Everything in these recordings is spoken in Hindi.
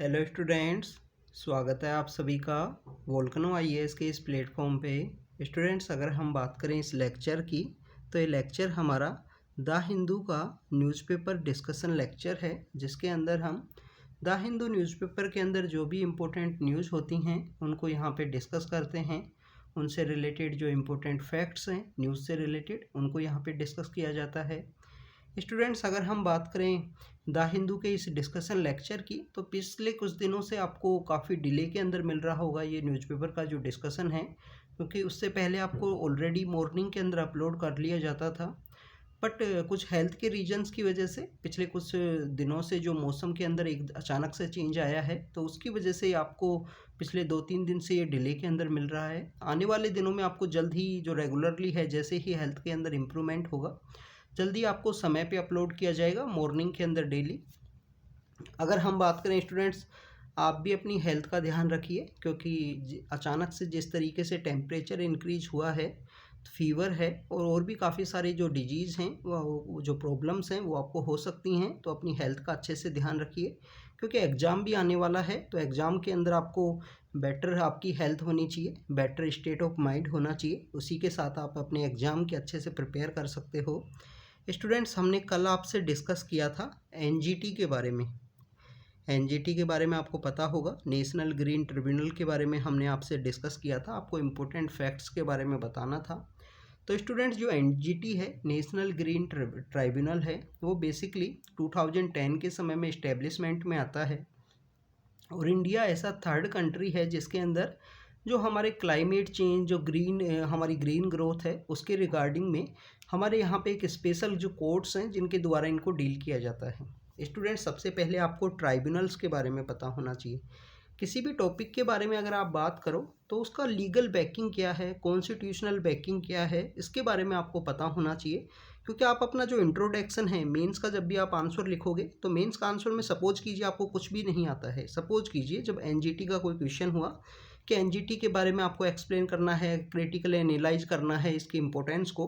हेलो स्टूडेंट्स, स्वागत है आप सभी का वोल्केनो आईएएस के इस प्लेटफॉर्म पे। स्टूडेंट्स, अगर हम बात करें इस लेक्चर की तो ये लेक्चर हमारा द हिंदू का न्यूज़पेपर डिस्कशन लेक्चर है, जिसके अंदर हम द हिंदू न्यूज़पेपर के अंदर जो भी इम्पोर्टेंट न्यूज़ होती हैं उनको यहाँ पे डिस्कस करते हैं। उनसे रिलेटेड जो इम्पोर्टेंट फैक्ट्स हैं न्यूज़ से रिलेटेड, उनको यहाँ पे डिस्कस किया जाता है। स्टूडेंट्स, अगर हम बात करें द हिंदू के इस डिस्कशन लेक्चर की तो पिछले कुछ दिनों से आपको काफ़ी डिले के अंदर मिल रहा होगा ये न्यूज़पेपर का जो डिस्कशन है, क्योंकि उससे पहले आपको ऑलरेडी मॉर्निंग के अंदर अपलोड कर लिया जाता था। बट कुछ हेल्थ के रीजंस की वजह से पिछले कुछ दिनों से जो मौसम के अंदर एक अचानक से चेंज आया है, तो उसकी वजह से आपको पिछले 2-3 दिन से ये डिले के अंदर मिल रहा है। आने वाले दिनों में आपको जल्द ही जो रेगुलरली है, जैसे ही हेल्थ के अंदर इम्प्रूवमेंट होगा, जल्दी आपको समय पे अपलोड किया जाएगा मॉर्निंग के अंदर डेली। अगर हम बात करें स्टूडेंट्स, आप भी अपनी हेल्थ का ध्यान रखिए, क्योंकि अचानक से जिस तरीके से टेम्परेचर इंक्रीज हुआ है, फीवर है और भी काफ़ी सारी जो डिजीज़ हैं, वो जो प्रॉब्लम्स हैं वो आपको हो सकती हैं। तो अपनी हेल्थ का अच्छे से ध्यान रखिए, क्योंकि एग्ज़ाम भी आने वाला है। तो एग्ज़ाम के अंदर आपको बेटर आपकी हेल्थ होनी चाहिए, बेटर स्टेट ऑफ माइंड होना चाहिए। उसी के साथ आप अपने एग्ज़ाम के अच्छे से प्रिपेयर कर सकते हो। स्टूडेंट्स, हमने कल आपसे डिस्कस किया था एनजीटी के बारे में। एनजीटी के बारे में आपको पता होगा, नेशनल ग्रीन ट्रिब्यूनल के बारे में हमने आपसे डिस्कस किया था। आपको इम्पोर्टेंट फैक्ट्स के बारे में बताना था। तो स्टूडेंट्स, जो एनजीटी है, नेशनल ग्रीन ट्राइब्यूनल है, वो बेसिकली 2010 के समय में इस्टेब्लिशमेंट में आता है। और इंडिया ऐसा थर्ड कंट्री है जिसके अंदर जो हमारे क्लाइमेट चेंज, जो हमारी ग्रीन ग्रोथ है, उसके रिगार्डिंग में हमारे यहाँ पे एक स्पेशल जो कोर्ट्स हैं जिनके द्वारा इनको डील किया जाता है। स्टूडेंट्स, सबसे पहले आपको ट्राइब्यूनल्स के बारे में पता होना चाहिए। किसी भी टॉपिक के बारे में अगर आप बात करो तो उसका लीगल बैकिंग क्या है, कॉन्स्टिट्यूशनल बैकिंग क्या है, इसके बारे में आपको पता होना चाहिए। क्योंकि आप अपना जो इंट्रोडक्शन है मेंस का, जब भी आप आंसर लिखोगे तो मेंस का आंसर में सपोज कीजिए आपको कुछ भी नहीं आता है। सपोज कीजिए जब एनजीटी का कोई क्वेश्चन हुआ कि एनजीटी के बारे में आपको एक्सप्लेन करना है, क्रिटिकल एनालाइज करना है इसकी इंपॉर्टेंस को,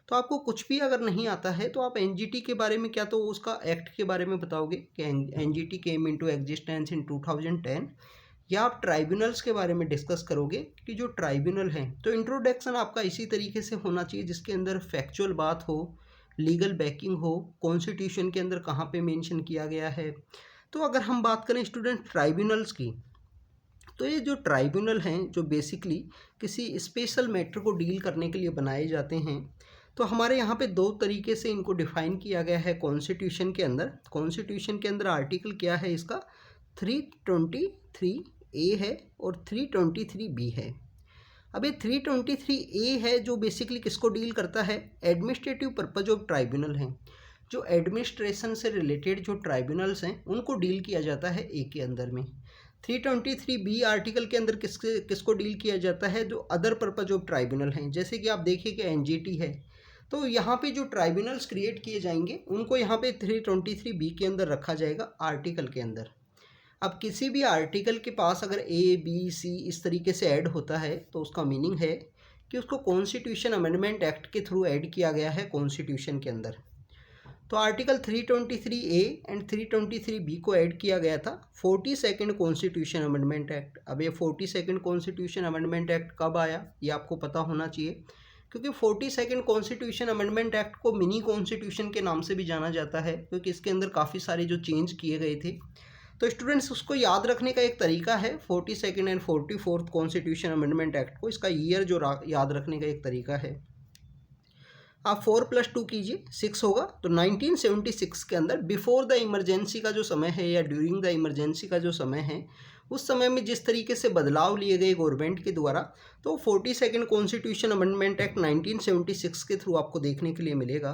तो आपको कुछ भी अगर नहीं आता है तो आप एनजीटी के बारे में क्या तो उसका एक्ट के बारे में बताओगे कि NGT came into existence in 2010, या आप ट्राइब्यूनल्स के बारे में डिस्कस करोगे कि जो ट्राइब्यूनल हैं। तो इंट्रोडक्शन आपका इसी तरीके से होना चाहिए जिसके अंदर फैक्चुअल बात हो, लीगल बैकिंग हो, कॉन्स्टिट्यूशन के अंदर कहाँ पे मेंशन किया गया है। तो अगर हम बात करें स्टूडेंट ट्राइब्यूनल्स की, तो ये जो ट्राइब्यूनल हैं जो बेसिकली किसी स्पेशल मैटर को डील करने के लिए बनाए जाते हैं। तो हमारे यहाँ पे दो तरीके से इनको डिफाइन किया गया है कॉन्स्टिट्यूशन के अंदर। कॉन्स्टिट्यूशन के अंदर आर्टिकल क्या है इसका, 323A है और 323B है। अब ये 323A है जो बेसिकली किसको डील करता है, एडमिनिस्ट्रेटिव पर्पज ऑफ ट्राइब्यूनल हैं। जो एडमिनिस्ट्रेशन से रिलेटेड जो ट्राइब्यूनल्स हैं उनको डील किया जाता है ए के अंदर में। 323B आर्टिकल के अंदर किसको डील किया जाता है, जो अदर पर्पज ऑफ ट्राइब्यूनल हैं। जैसे कि आप देखिए कि एनजीटी है, तो यहाँ पे जो ट्राइब्यूनल्स क्रिएट किए जाएंगे उनको यहाँ पे 323B के अंदर रखा जाएगा आर्टिकल के अंदर। अब किसी भी आर्टिकल के पास अगर ए बी सी इस तरीके से ऐड होता है तो उसका मीनिंग है कि उसको कॉन्स्टिट्यूशन अमेंडमेंट एक्ट के थ्रू ऐड किया गया है कॉन्स्टिट्यूशन के अंदर। तो आर्टिकल 323A एंड 323B को ऐड किया गया था 42nd कॉन्स्टिट्यूशन अमेंडमेंट एक्ट। अब ये 42nd कॉन्स्टिट्यूशन अमेंडमेंट एक्ट कब आया ये आपको पता होना चाहिए, क्योंकि 42nd कॉन्स्टिट्यूशन अमेंडमेंट एक्ट को मिनी कॉन्स्टिट्यूशन के नाम से भी जाना जाता है, क्योंकि इसके अंदर काफ़ी सारे जो चेंज किए गए थे। तो स्टूडेंट्स, उसको याद रखने का एक तरीका है 42nd and 44th constitution amendment act को, इसका ईयर जो याद रखने का एक तरीका है। आप 4+2 कीजिए, 6 होगा। तो 1976 के अंदर बिफोर द इमरजेंसी का जो समय है या ड्यूरिंग द इमरजेंसी का जो समय है, उस समय में जिस तरीके से बदलाव लिए गए गवर्नमेंट के द्वारा, तो 42nd कॉन्स्टिट्यूशन अमेंडमेंट एक्ट 1976 के थ्रू आपको देखने के लिए मिलेगा।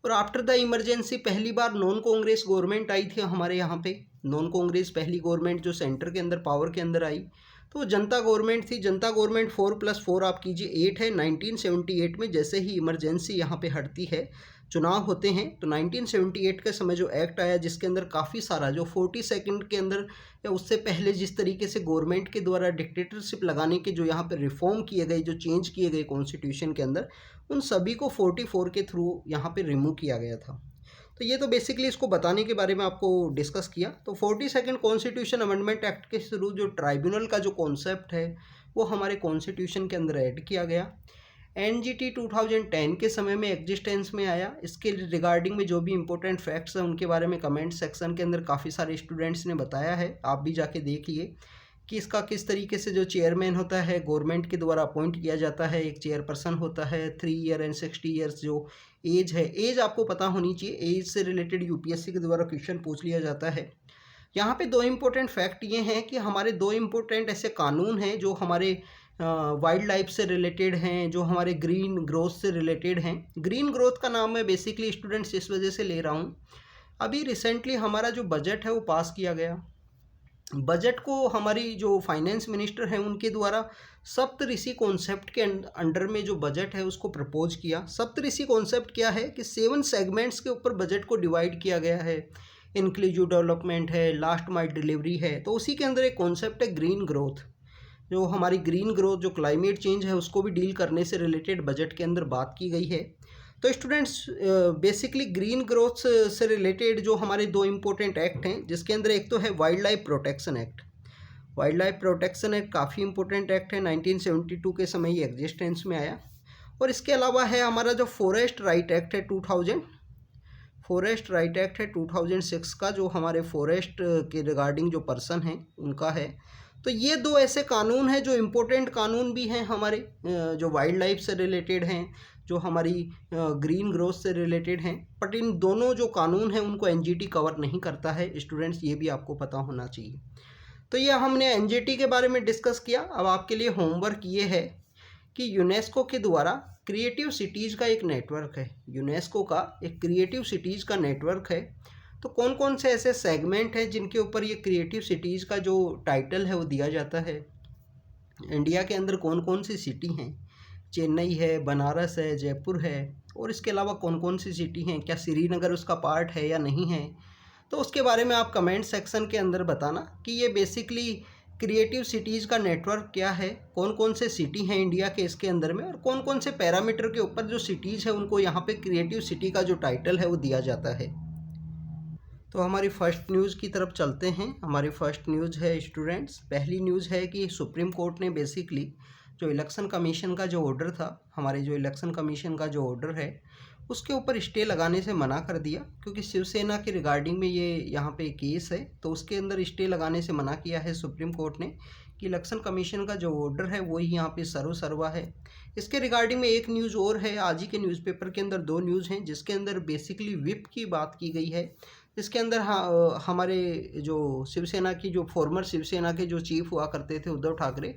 और आफ्टर द इमरजेंसी पहली बार नॉन कांग्रेस गवर्नमेंट आई थी हमारे यहाँ पे। नॉन कांग्रेस पहली गवर्नमेंट जो सेंटर के अंदर पावर के अंदर आई, तो जनता गवर्नमेंट थी। जनता गवर्नमेंट 4+4 आप कीजिए 8 है। 1978 में जैसे ही इमरजेंसी यहाँ पे हटती है, चुनाव होते हैं, तो 1978 के समय जो एक्ट आया जिसके अंदर काफ़ी सारा जो 42nd के अंदर या उससे पहले जिस तरीके से गवर्नमेंट के द्वारा डिक्टेटरशिप लगाने के जो यहाँ पे रिफॉर्म किए गए, जो चेंज किए गए कॉन्स्टिट्यूशन के अंदर, उन सभी को 44 के थ्रू यहाँ पे रिमूव किया गया था। तो ये तो बेसिकली इसको बताने के बारे में आपको डिस्कस किया। तो 42nd कॉन्स्टिट्यूशन अमेंडमेंट एक्ट के थ्रू जो ट्राइब्यूनल का जो कॉन्सेप्ट है वो हमारे कॉन्स्टिट्यूशन के अंदर ऐड किया गया। एनजीटी 2010 के समय में एग्जिस्टेंस में आया। इसके रिगार्डिंग में जो भी इंपॉर्टेंट फैक्ट्स हैं उनके बारे में कमेंट सेक्शन के अंदर काफ़ी सारे स्टूडेंट्स ने बताया है, आप भी जाके देखिए कि इसका किस तरीके से जो चेयरमैन होता है गवर्नमेंट के द्वारा अपॉइंट किया जाता है, एक चेयरपर्सन होता है, 3 ईयर एंड 60 ईयर्स जो एज है, एज आपको पता होनी चाहिए, एज से रिलेटेड यूपीएससी के द्वारा क्वेश्चन पूछ लिया जाता है। यहाँ पे 2 इम्पोर्टेंट फैक्ट ये हैं कि हमारे 2 इम्पोर्टेंट ऐसे कानून हैं जो हमारे वाइल्ड लाइफ से रिलेटेड हैं, जो हमारे ग्रीन ग्रोथ से रिलेटेड हैं। ग्रीन ग्रोथ का नाम मैं बेसिकली स्टूडेंट्स इस वजह से ले रहा हूँ, अभी रिसेंटली हमारा जो बजट है वो पास किया गया। बजट को हमारी जो फाइनेंस मिनिस्टर हैं उनके द्वारा सप्तऋषि कॉन्सेप्ट के अंडर में जो बजट है उसको प्रपोज किया। सप्तऋषि कॉन्सेप्ट क्या है कि 7 सेगमेंट्स के ऊपर बजट को डिवाइड किया गया है। इंक्लूसिव डेवलपमेंट है, लास्ट माइल डिलीवरी है, तो उसी के अंदर एक कॉन्सेप्ट है ग्रीन ग्रोथ। जो हमारी ग्रीन ग्रोथ जो क्लाइमेट चेंज है उसको भी डील करने से रिलेटेड बजट के अंदर बात की गई है। तो स्टूडेंट्स बेसिकली ग्रीन ग्रोथ से रिलेटेड जो हमारे 2 इम्पोर्टेंट एक्ट हैं, जिसके अंदर एक तो है wild life protection act. Wild life protection act काफ़ी इंपॉर्टेंट एक्ट है, 1972 के समय ये एग्जिस्टेंस में आया। और इसके अलावा है हमारा जो फॉरेस्ट राइट एक्ट है 2000, फॉरेस्ट राइट एक्ट है 2006 का, जो हमारे फॉरेस्ट के रिगार्डिंग जो पर्सन हैं उनका है। तो ये 2 ऐसे कानून हैं जो इम्पोर्टेंट कानून भी हैं हमारे, जो वाइल्ड लाइफ से रिलेटेड हैं, जो हमारी ग्रीन ग्रोथ से रिलेटेड हैं। बट इन दोनों जो कानून हैं उनको एनजीटी कवर नहीं करता है स्टूडेंट्स, ये भी आपको पता होना चाहिए। तो ये हमने एनजीटी के बारे में डिस्कस किया। अब आपके लिए होमवर्क ये है कि यूनेस्को के द्वारा क्रिएटिव सिटीज़ का एक नेटवर्क है, यूनेस्को का एक क्रिएटिव सिटीज़ का नेटवर्क है। तो कौन कौन से ऐसे सेगमेंट हैं जिनके ऊपर ये क्रिएटिव सिटीज़ का जो टाइटल है वो दिया जाता है। इंडिया के अंदर कौन कौन सी सिटी हैं, चेन्नई है, बनारस है, जयपुर है, और इसके अलावा कौन कौन सी सिटी हैं, क्या श्रीनगर उसका पार्ट है या नहीं है। तो उसके बारे में आप कमेंट सेक्शन के अंदर बताना कि ये बेसिकली क्रिएटिव सिटीज़ का नेटवर्क क्या है, कौन कौन से सिटी हैं इंडिया के इसके अंदर में, और कौन कौन से पैरामीटर के ऊपर जो सिटीज़ है उनको यहाँ पे क्रिएटिव सिटी का जो टाइटल है वो दिया जाता है। तो हमारी फर्स्ट न्यूज़ की तरफ चलते हैं। हमारी फर्स्ट न्यूज़ है स्टूडेंट्स, पहली न्यूज़ है कि सुप्रीम कोर्ट ने बेसिकली जो इलेक्शन कमीशन का जो ऑर्डर था, हमारे जो इलेक्शन कमीशन का जो ऑर्डर है उसके ऊपर स्टे लगाने से मना कर दिया, क्योंकि शिवसेना के रिगार्डिंग में ये यहाँ पे केस है, तो उसके अंदर स्टे लगाने से मना किया है सुप्रीम कोर्ट ने कि इलेक्शन कमीशन का जो ऑर्डर है वही यहाँ पे सर्वसर्वा है। इसके रिगार्डिंग में एक न्यूज़ और है, आज ही के न्यूज़पेपर के अंदर 2 न्यूज़ हैं जिसके अंदर बेसिकली विप की बात की गई है। इसके अंदर हमारे जो शिवसेना की जो फॉर्मर शिवसेना के जो चीफ हुआ करते थे उद्धव ठाकरे,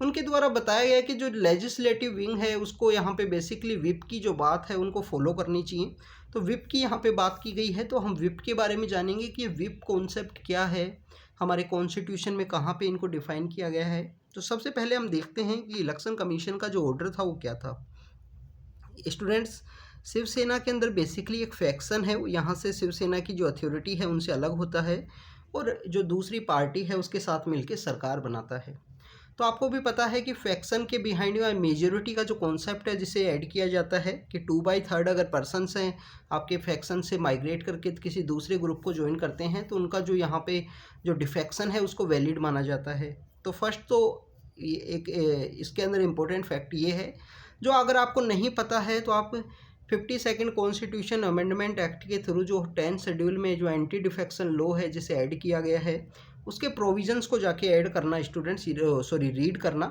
उनके द्वारा बताया गया कि जो लेजिस्लेटिव विंग है उसको यहाँ पे बेसिकली विप की जो बात है उनको फॉलो करनी चाहिए। तो विप की यहाँ पे बात की गई है, तो हम विप के बारे में जानेंगे कि ये विप कॉन्सेप्ट क्या है, हमारे कॉन्स्टिट्यूशन में कहाँ पे इनको डिफ़ाइन किया गया है। तो सबसे पहले हम देखते हैं कि इलेक्शन कमीशन का जो ऑर्डर था वो क्या था। स्टूडेंट्स, शिवसेना के अंदर बेसिकली एक फैक्शन है, यहाँ से शिवसेना की जो अथॉरिटी है उनसे अलग होता है और जो दूसरी पार्टी है उसके साथ मिलकर सरकार बनाता है। तो आपको भी पता है कि फैक्शन के बिहाइंड या मेजोरिटी का जो कॉन्सेप्ट है जिसे ऐड किया जाता है कि 2/3 अगर पर्सनस हैं आपके फैक्शन से माइग्रेट करके किसी दूसरे ग्रुप को ज्वाइन करते हैं तो उनका जो यहाँ पे जो डिफेक्शन है उसको वैलिड माना जाता है। तो फर्स्ट तो एक इसके अंदर इम्पोर्टेंट फैक्ट ये है, जो अगर आपको नहीं पता है तो आप 52nd कॉन्स्टिट्यूशन अमेंडमेंट एक्ट के थ्रू जो 10th शेड्यूल में जो एंटी डिफेक्शन लॉ है जिसे ऐड किया गया है उसके प्रोविजंस को जाके ऐड करना स्टूडेंट्स, रीड करना।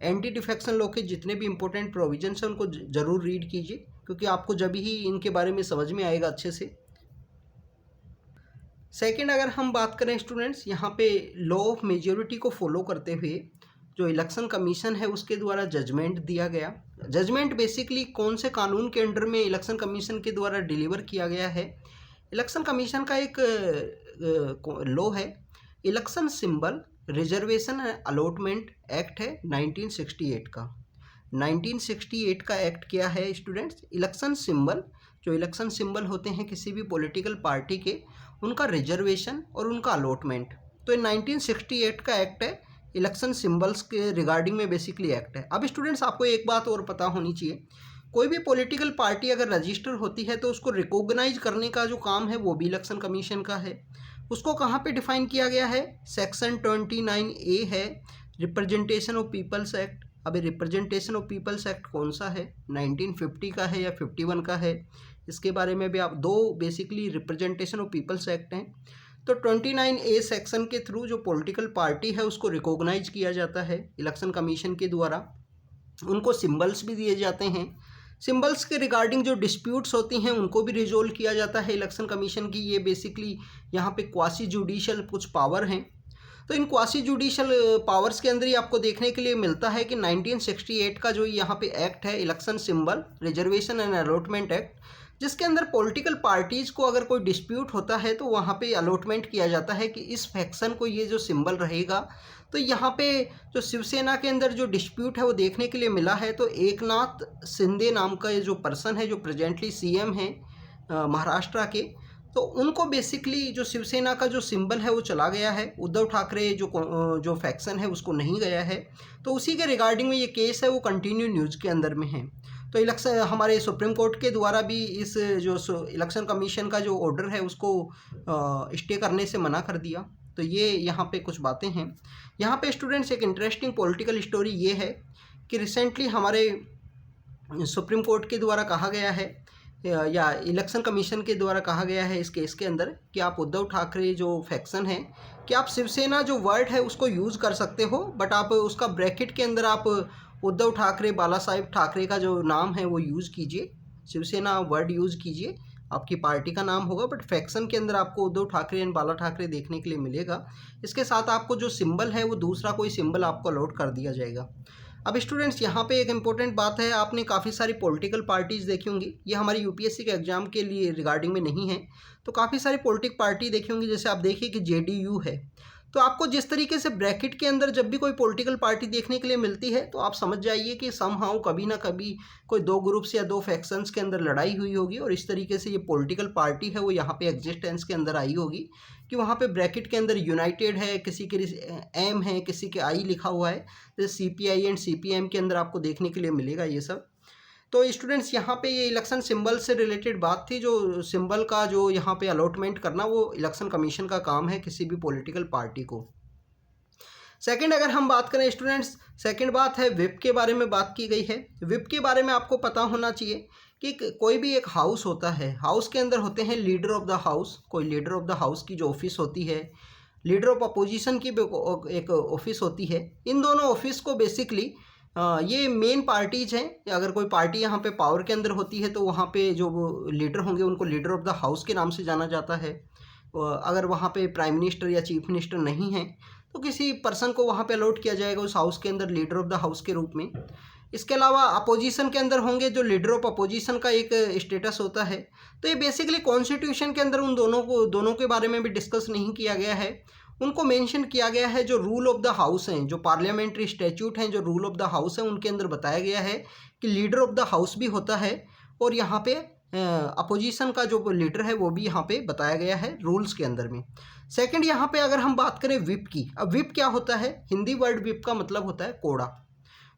एंटी डिफेक्शन लॉ के जितने भी इंपॉर्टेंट प्रोविजंस हैं उनको ज़रूर रीड कीजिए, क्योंकि आपको जब ही इनके बारे में समझ में आएगा अच्छे से। सेकंड, अगर हम बात करें स्टूडेंट्स, यहाँ पे लॉ ऑफ मेजॉरिटी को फॉलो करते हुए जो इलेक्शन कमीशन है उसके द्वारा जजमेंट दिया गया। जजमेंट बेसिकली कौन से कानून के अंडर में इलेक्शन कमीशन के द्वारा डिलीवर किया गया है। इलेक्शन कमीशन का एक लॉ है, election symbol reservation and allotment act है 1968 का। 1968 का एक्ट क्या है स्टूडेंट्स, इलेक्शन सिंबल, जो इलेक्शन सिंबल होते हैं किसी भी पॉलिटिकल पार्टी के, उनका रिजर्वेशन और उनका अलॉटमेंट, तो 1968 का एक्ट है, इलेक्शन सिंबल्स के रिगार्डिंग में बेसिकली एक्ट है। अब स्टूडेंट्स आपको एक बात और पता होनी चाहिए, कोई भी पॉलिटिकल पार्टी अगर रजिस्टर होती है तो उसको रिकॉग्नाइज करने का जो काम है वो भी इलेक्शन कमीशन का है। उसको कहाँ पे डिफाइन किया गया है? सेक्शन 29A है, रिप्रेजेंटेशन ऑफ पीपल्स एक्ट। अभी रिप्रेजेंटेशन ऑफ पीपल्स एक्ट कौन सा है, 1950 का है या 51 का है, इसके बारे में भी आप दो basically representation of peoples act हैं। तो 29A सेक्शन के थ्रू जो पॉलिटिकल पार्टी है उसको रिकॉग्नाइज किया जाता है इलेक्शन कमीशन के द्वारा। उनको सिंबल्स भी दिए जाते हैं। सिंबल्स के रिगार्डिंग जो डिस्प्यूट्स होती हैं उनको भी रिजोल्व किया जाता है इलेक्शन कमीशन की। ये बेसिकली यहाँ पे क्वासी जुडिशल कुछ पावर हैं। तो इन क्वासी जुडिशल पावर्स के अंदर ही आपको देखने के लिए मिलता है कि 1968 का जो यहाँ पे एक्ट है, election symbol reservation and allotment act, जिसके अंदर पॉलिटिकल पार्टीज़ को अगर कोई डिस्प्यूट होता है तो वहाँ पे अलॉटमेंट किया जाता है कि इस फैक्शन को ये जो सिंबल रहेगा। तो यहाँ पे जो शिवसेना के अंदर जो डिस्प्यूट है वो देखने के लिए मिला है। तो एकनाथ शिंदे नाम का ये जो पर्सन है जो प्रेजेंटली सीएम है महाराष्ट्र के, तो उनको बेसिकली जो शिवसेना का जो सिंबल है वो चला गया है, उद्धव ठाकरे जो फैक्शन है उसको नहीं गया है। तो उसी के रिगार्डिंग में ये केस है वो कंटिन्यू न्यूज़ के अंदर में है। तो इलेक्शन हमारे सुप्रीम कोर्ट के द्वारा भी इस जो इलेक्शन कमीशन का जो ऑर्डर है उसको स्टे करने से मना कर दिया। तो ये यहाँ पे कुछ बातें हैं। यहाँ पे स्टूडेंट्स एक इंटरेस्टिंग पॉलिटिकल स्टोरी ये है कि रिसेंटली हमारे सुप्रीम कोर्ट के द्वारा कहा गया है या इलेक्शन कमीशन के द्वारा कहा गया है इस केस के अंदर कि आप उद्धव ठाकरे जो फैक्शन है कि आप शिवसेना जो वर्ड है उसको यूज़ कर सकते हो, बट आप उसका ब्रैकेट के अंदर आप उद्धव ठाकरे बाला साहेब ठाकरे का जो नाम है वो यूज़ कीजिए, शिवसेना वर्ड यूज़ कीजिए, आपकी पार्टी का नाम होगा, बट फैक्शन के अंदर आपको उद्धव ठाकरे एंड बाला ठाकरे देखने के लिए मिलेगा। इसके साथ आपको जो सिंबल है वो दूसरा कोई सिंबल आपको अलॉट कर दिया जाएगा। अब स्टूडेंट्स यहाँ पे एक इम्पोर्टेंट बात है, आपने काफ़ी सारी पॉलिटिकल पार्टीज़ देखी होंगी, ये हमारी यूपीएससी के एग्जाम के लिए रिगार्डिंग में नहीं है। तो काफ़ी सारी पॉलिटिकल पार्टी देखी होंगी, जैसे आप देखिए कि जेडीयू है। तो आपको जिस तरीके से ब्रैकेट के अंदर जब भी कोई पॉलिटिकल पार्टी देखने के लिए मिलती है तो आप समझ जाइए कि समहाउ कभी ना कभी कोई दो ग्रुप्स या दो फैक्शंस के अंदर लड़ाई हुई होगी और इस तरीके से ये पॉलिटिकल पार्टी है वो यहाँ पे एग्जिस्टेंस के अंदर आई होगी कि वहाँ पे ब्रैकेट के अंदर यूनाइटेड है, किसी के एम है, किसी के आई लिखा हुआ है, जैसे सीपीआई एंड सीपीएम के अंदर आपको देखने के लिए मिलेगा ये सब। तो स्टूडेंट्स यहाँ पे ये इलेक्शन सिंबल से रिलेटेड बात थी, जो सिंबल का जो यहाँ पे अलॉटमेंट करना वो इलेक्शन कमीशन का काम है किसी भी पॉलिटिकल पार्टी को। सेकंड अगर हम बात करें स्टूडेंट्स, सेकंड बात है विप के बारे में बात की गई है। विप के बारे में आपको पता होना चाहिए कि कोई भी एक हाउस होता है, हाउस के अंदर होते हैं लीडर ऑफ द हाउस, कोई लीडर ऑफ द हाउस की जो ऑफिस होती है, लीडर ऑफ अपोजिशन की एक ऑफिस होती है। इन दोनों ऑफिस को बेसिकली ये मेन पार्टीज हैं। अगर कोई पार्टी यहाँ पे पावर के अंदर होती है तो वहाँ पे जो लीडर होंगे उनको लीडर ऑफ द हाउस के नाम से जाना जाता है। अगर वहाँ पे प्राइम मिनिस्टर या चीफ मिनिस्टर नहीं है तो किसी पर्सन को वहाँ पे अलॉट किया जाएगा उस हाउस के अंदर लीडर ऑफ द हाउस के रूप में। इसके अलावा अपोजिशन के अंदर होंगे जो लीडर ऑफ अपोजिशन का एक स्टेटस होता है। तो ये बेसिकली कॉन्स्टिट्यूशन के अंदर उन दोनों के बारे में भी डिस्कस नहीं किया गया है, उनको मेंशन किया गया है जो रूल ऑफ द हाउस हैं, जो पार्लियामेंट्री स्टैट्यूट हैं, जो रूल ऑफ द हाउस हैं, उनके अंदर बताया गया है कि लीडर ऑफ द हाउस भी होता है और यहाँ पे अपोजिशन का जो लीडर है वो भी यहाँ पे बताया गया है रूल्स के अंदर में। सेकंड यहाँ पे अगर हम बात करें विप की, अब विप क्या होता है, हिंदी वर्ड विप का मतलब होता है कोड़ा।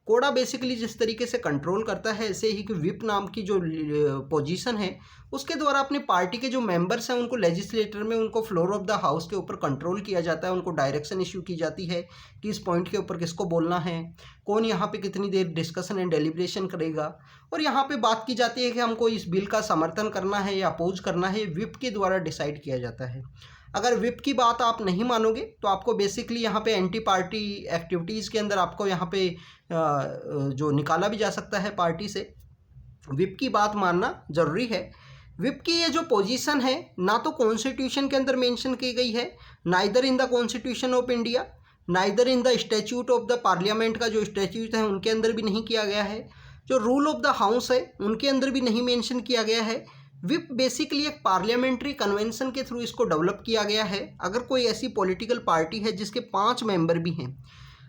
कोड़ा बेसिकली जिस तरीके से कंट्रोल करता है, ऐसे ही कि विप नाम की जो पोजीशन है उसके द्वारा अपने पार्टी के जो मेंबर्स हैं उनको लेजिस्लेटर में उनको फ्लोर ऑफ द हाउस के ऊपर कंट्रोल किया जाता है, उनको डायरेक्शन इश्यू की जाती है कि इस पॉइंट के ऊपर किसको बोलना है, कौन यहाँ पे कितनी देर डिस्कशन एंड डेलिब्रेशन करेगा, और यहाँ पे बात की जाती है कि हमको इस बिल का समर्थन करना है या अपोज करना है, विप के द्वारा डिसाइड किया जाता है। अगर विप की बात आप नहीं मानोगे तो आपको बेसिकली यहाँ पे एंटी पार्टी एक्टिविटीज़ के अंदर आपको यहाँ पे जो निकाला भी जा सकता है पार्टी से। विप की बात मानना ज़रूरी है। विप की ये जो पोजीशन है ना तो कॉन्स्टिट्यूशन के अंदर मेंशन की गई है, neither in the constitution of India, neither in the statute of the parliament का जो स्टैट्यूट है उनके अंदर भी नहीं किया गया है, जो रूल ऑफ द हाउस है उनके अंदर भी नहीं मेंशन किया गया है। विप बेसिकली एक पार्लियामेंट्री कन्वेंशन के थ्रू इसको डेवलप किया गया है। अगर कोई ऐसी पॉलिटिकल पार्टी है जिसके 5 मेंबर भी हैं,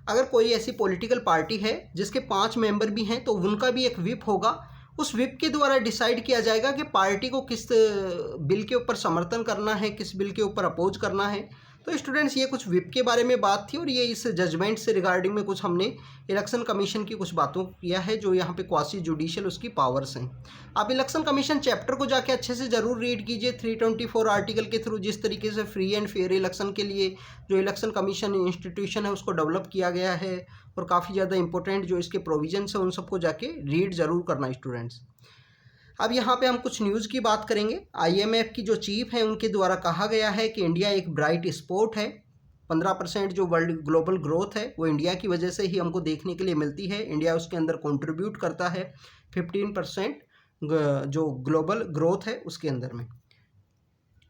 अगर कोई ऐसी पॉलिटिकल पार्टी है जिसके 5 मेंबर भी हैं तो उनका भी एक विप होगा। उस विप के द्वारा डिसाइड किया जाएगा कि पार्टी को किस बिल के ऊपर समर्थन करना है, किस बिल के ऊपर अपोज करना है। तो स्टूडेंट्स ये कुछ विप के बारे में बात थी और ये इस जजमेंट से रिगार्डिंग में कुछ हमने इलेक्शन कमीशन की कुछ बातों किया है जो यहाँ पे क्वासी जुडिशियल उसकी पावर्स हैं। आप इलेक्शन कमीशन चैप्टर को जाके अच्छे से ज़रूर रीड कीजिए। 324 आर्टिकल के थ्रू जिस तरीके से फ्री एंड फेयर इलेक्शन के लिए जो इलेक्शन कमीशन इंस्टीट्यूशन है उसको डेवलप किया गया है और काफ़ी ज़्यादा इंपॉर्टेंट जो इसके प्रोविजंस है उन सबको जाके रीड ज़रूर करना स्टूडेंट्स। अब यहाँ पे हम कुछ न्यूज़ की बात करेंगे। IMF की जो चीफ हैं उनके द्वारा कहा गया है कि इंडिया एक ब्राइट स्पॉट है। 15% जो वर्ल्ड ग्लोबल ग्रोथ है वो इंडिया की वजह से ही हमको देखने के लिए मिलती है। इंडिया उसके अंदर कंट्रीब्यूट करता है 15% जो ग्लोबल ग्रोथ है उसके अंदर में।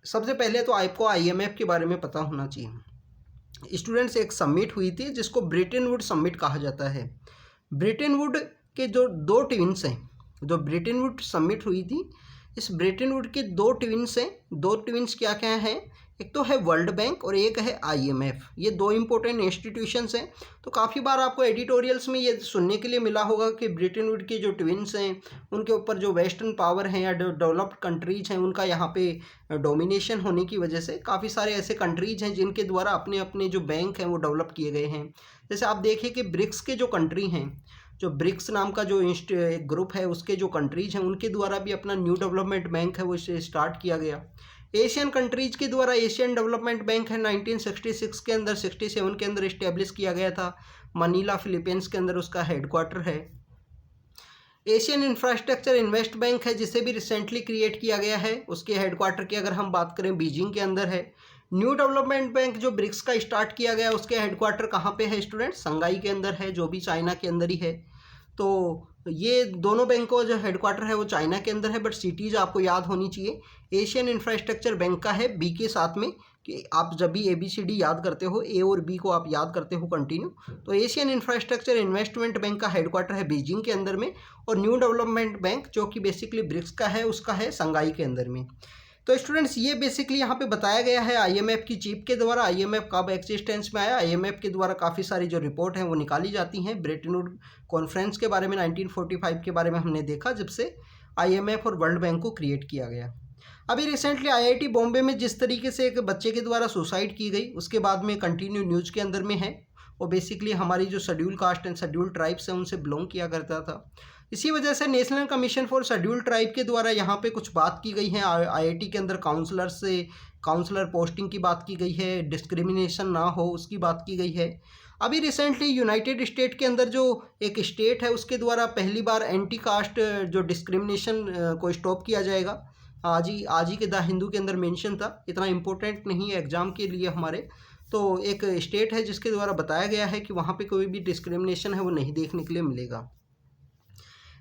सबसे पहले तो आपको IMF के बारे में पता होना चाहिए। स्टूडेंट्स, एक समिट हुई थी जिसको ब्रेटन वुड समिट कहा जाता है। ब्रेटन वुड के जो दो ट्विन्स हैं, जो ब्रेटन वुड समिट हुई थी, इस ब्रेटन वुड के दो ट्विन्स हैं। दो ट्विन्स क्या क्या हैं? एक तो है वर्ल्ड बैंक और एक है IMF। ये दो इंपॉर्टेंट इंस्टीट्यूशंस हैं। तो काफ़ी बार आपको एडिटोरियल्स में ये सुनने के लिए मिला होगा कि ब्रेटन वुड के जो ट्विन्स हैं उनके ऊपर जो वेस्टर्न पावर हैं या डेवलप्ड कंट्रीज हैं उनका यहाँ पे डोमिनेशन होने की वजह से काफ़ी सारे ऐसे कंट्रीज हैं जिनके द्वारा अपने अपने जो बैंक हैं वो डेवलप किए गए हैं। जैसे आप देखिए कि ब्रिक्स के जो कंट्री हैं, जो ब्रिक्स नाम का जो एक ग्रुप है उसके जो कंट्रीज हैं उनके द्वारा भी अपना न्यू डेवलपमेंट बैंक है वो इसे स्टार्ट किया गया। एशियन कंट्रीज के द्वारा एशियन डेवलपमेंट बैंक है 1966 के अंदर 67 के अंदर इस्टेब्लिश किया गया था। मनीला फिलीपींस के अंदर उसका हेडक्वार्टर है। एशियन इंफ्रास्ट्रक्चर इन्वेस्ट बैंक है जिसे भी रिसेंटली क्रिएट किया गया है, उसके हेडक्वार्टर की अगर हम बात करें बीजिंग के अंदर है। न्यू डेवलपमेंट बैंक जो ब्रिक्स का स्टार्ट किया गया उसके हेडक्वार्टर कहाँ पे है स्टूडेंट्स? संगाई के अंदर है, जो भी चाइना के अंदर ही है। तो ये दोनों बैंकों जो हेडक्वार्टर है वो चाइना के अंदर है, बट सिटीज़ आपको याद होनी चाहिए। एशियन इंफ्रास्ट्रक्चर बैंक का है बी के साथ में, कि आप जब भी ABCD याद करते हो ए और बी को आप याद करते हो कंटिन्यू, तो एशियन इंफ्रास्ट्रक्चर इन्वेस्टमेंट बैंक का हेडक्वार्टर है बीजिंग के अंदर में, और न्यू डेवलपमेंट बैंक जो कि बेसिकली ब्रिक्स का है उसका है संगाई के अंदर में। तो स्टूडेंट्स, ये बेसिकली यहाँ पे बताया गया है IMF की चीफ के द्वारा। IMF कब एक्जिस्टेंस में आया? IMF के द्वारा काफ़ी सारी जो रिपोर्ट हैं वो निकाली जाती हैं। ब्रेटन वुड कॉन्फ्रेंस के बारे में 1945 के बारे में हमने देखा जब से IMF और वर्ल्ड बैंक को क्रिएट किया गया। अभी रिसेंटली IIT बॉम्बे में जिस तरीके से एक बच्चे के द्वारा सुसाइड की गई उसके बाद में कंटिन्यू न्यूज़ के अंदर में है। वो बेसिकली हमारी जो schedule caste and schedule tribes हैं उनसे बिलोंग किया करता था। इसी वजह से national commission for schedule tribe के द्वारा यहाँ पे कुछ बात की गई है। IIT के अंदर काउंसलर पोस्टिंग की बात की गई है, डिस्क्रिमिनेशन ना हो उसकी बात की गई है। अभी रिसेंटली यूनाइटेड स्टेट के अंदर जो एक स्टेट है उसके द्वारा पहली बार एंटी कास्ट जो डिस्क्रिमिनेशन को स्टॉप किया जाएगा। आज ही के द हिंदू के अंदर मेंशन था, इतना इम्पोर्टेंट नहीं है एग्जाम के लिए हमारे। तो एक स्टेट है जिसके द्वारा बताया गया है कि वहाँ पे कोई भी डिस्क्रिमिनेशन है वो नहीं देखने के लिए मिलेगा।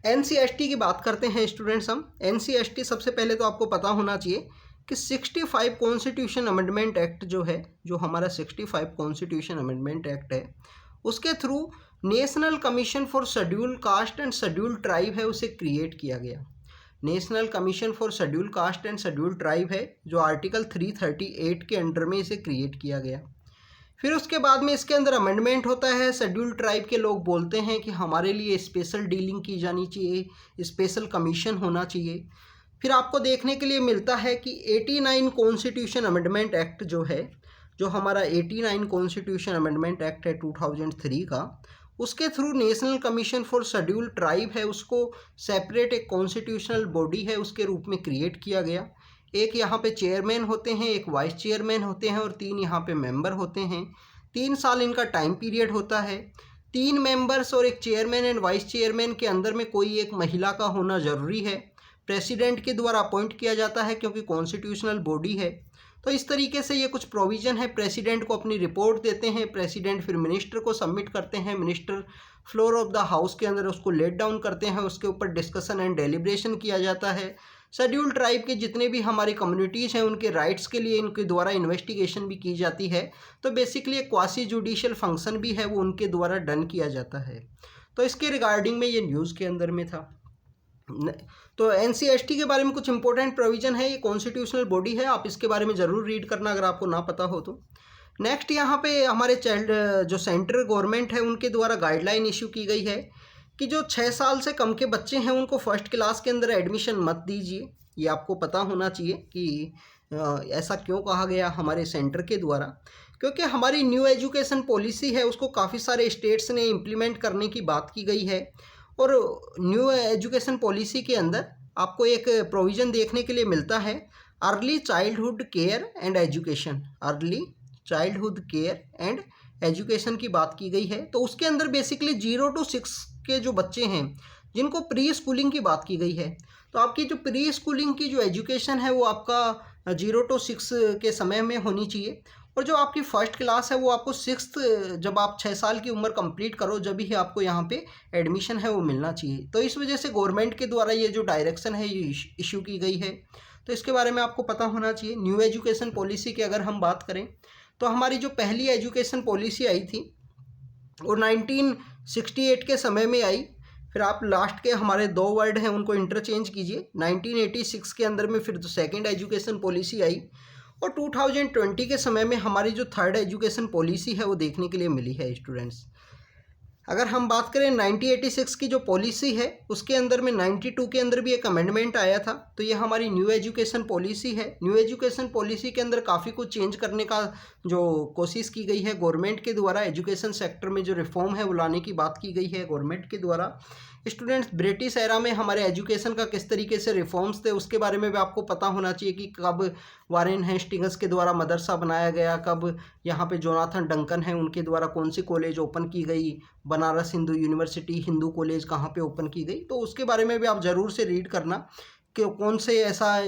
NCST की बात करते हैं स्टूडेंट्स हम। NCST सबसे पहले तो आपको पता होना चाहिए कि 65 कॉन्स्टिट्यूशन अमेंडमेंट एक्ट जो है, जो हमारा 65 कॉन्स्टिट्यूशन अमेंडमेंट एक्ट है, उसके through national commission for schedule caste and schedule tribe है उसे क्रिएट किया गया। National commission for schedule caste and schedule tribe है जो आर्टिकल 338 के अंडर में इसे क्रिएट किया गया। फिर उसके बाद में इसके अंदर अमेंडमेंट होता है। शेड्यूल ट्राइब के लोग बोलते हैं कि हमारे लिए स्पेशल डीलिंग की जानी चाहिए, स्पेशल कमीशन होना चाहिए। फिर आपको देखने के लिए मिलता है कि 89 कॉन्स्टिट्यूशन अमेंडमेंट एक्ट जो है, जो हमारा 89 कॉन्स्टिट्यूशन अमेंडमेंट एक्ट है 2003 का, उसके through national commission for schedule tribe है उसको सेपरेट एक कॉन्स्टिट्यूशनल बॉडी है उसके रूप में क्रिएट किया गया। एक यहाँ पे चेयरमैन होते हैं, एक वाइस चेयरमैन होते हैं और 3 यहाँ पे मेंबर होते हैं। 3 साल इनका टाइम पीरियड होता है। 3 मेंबर्स और एक चेयरमैन एंड वाइस चेयरमैन के अंदर में कोई एक महिला का होना ज़रूरी है। प्रेसिडेंट के द्वारा अपॉइंट किया जाता है क्योंकि कॉन्स्टिट्यूशनल बॉडी है। तो इस तरीके से ये कुछ प्रोविज़न है। प्रेसिडेंट को अपनी रिपोर्ट देते हैं, प्रेसिडेंट फिर मिनिस्टर को सबमिट करते हैं, minister floor of the house के अंदर उसको लेट डाउन करते हैं, उसके ऊपर डिस्कशन एंड डेलिब्रेशन किया जाता है। शेड्यूल ट्राइब के जितने भी हमारी कम्युनिटीज़ हैं उनके राइट्स के लिए इनके द्वारा इन्वेस्टिगेशन भी की जाती है। तो बेसिकली एक क्वासी जुडिशियल फंक्शन भी है वो उनके द्वारा डन किया जाता है। तो इसके रिगार्डिंग में ये न्यूज़ के अंदर में था। तो NCST के बारे में कुछ इंपॉर्टेंट प्रोविज़न है। ये कॉन्स्टिट्यूशनल बॉडी है, आप इसके बारे में ज़रूर रीड करना अगर आपको ना पता हो तो। नेक्स्ट यहाँ पे हमारे जो सेंट्रल गवर्नमेंट है उनके द्वारा गाइडलाइन इशू की गई है कि जो 6 साल से कम के बच्चे हैं उनको फर्स्ट क्लास के अंदर एडमिशन मत दीजिए। ये आपको पता होना चाहिए कि ऐसा क्यों कहा गया हमारे सेंटर के द्वारा, क्योंकि हमारी न्यू एजुकेशन पॉलिसी है उसको काफ़ी सारे स्टेट्स ने इम्प्लीमेंट करने की बात की गई है। और न्यू एजुकेशन पॉलिसी के अंदर आपको एक प्रोविज़न देखने के लिए मिलता है, early childhood care and education. Early childhood care and education की बात की गई है। तो उसके अंदर बेसिकली 0 to 6 के जो बच्चे हैं जिनको प्री स्कूलिंग की बात की गई है, तो आपकी जो प्री स्कूलिंग की जो एजुकेशन है वो आपका 0 to 6 के समय में होनी चाहिए। और जो आपकी फर्स्ट क्लास है वो आपको 6th, जब आप 6 साल की उम्र कंप्लीट करो जब ही आपको यहाँ पे एडमिशन है वो मिलना चाहिए। तो इस वजह से गवर्नमेंट के द्वारा ये जो डायरेक्शन है ये इशू की गई है। तो इसके बारे में आपको पता होना चाहिए। न्यू एजुकेशन पॉलिसी की अगर हम बात करें तो हमारी जो पहली एजुकेशन पॉलिसी आई थी वो 1968 के समय में आई। फिर आप लास्ट के हमारे 2 वर्ड हैं उनको इंटरचेंज कीजिए। 1986 के अंदर में फिर तो सेकेंड एजुकेशन पॉलिसी आई और 2020 के समय में हमारी जो थर्ड एजुकेशन पॉलिसी है वो देखने के लिए मिली है स्टूडेंट्स। अगर हम बात करें 1986 की जो पॉलिसी है उसके अंदर में 92 के अंदर भी एक अमेंडमेंट आया था। तो ये हमारी न्यू एजुकेशन पॉलिसी है। न्यू एजुकेशन पॉलिसी के अंदर काफ़ी कुछ चेंज करने का जो कोशिश की गई है गवर्नमेंट के द्वारा। एजुकेशन सेक्टर में जो रिफॉर्म है वो लाने की बात की गई है गवर्नमेंट के द्वारा। स्टूडेंट्स, ब्रिटिश एरा में हमारे एजुकेशन का किस तरीके से रिफॉर्म्स थे उसके बारे में भी आपको पता होना चाहिए कि कब वारेन हेस्टिंग्स के द्वारा मदरसा बनाया गया, कब यहाँ पे जोनाथन डंकन है उनके द्वारा कौन सी कॉलेज ओपन की गई, बनारस हिंदू यूनिवर्सिटी हिंदू कॉलेज कहाँ पे ओपन की गई। तो उसके बारे में भी आप ज़रूर से रीड करना कि कौन से ऐसा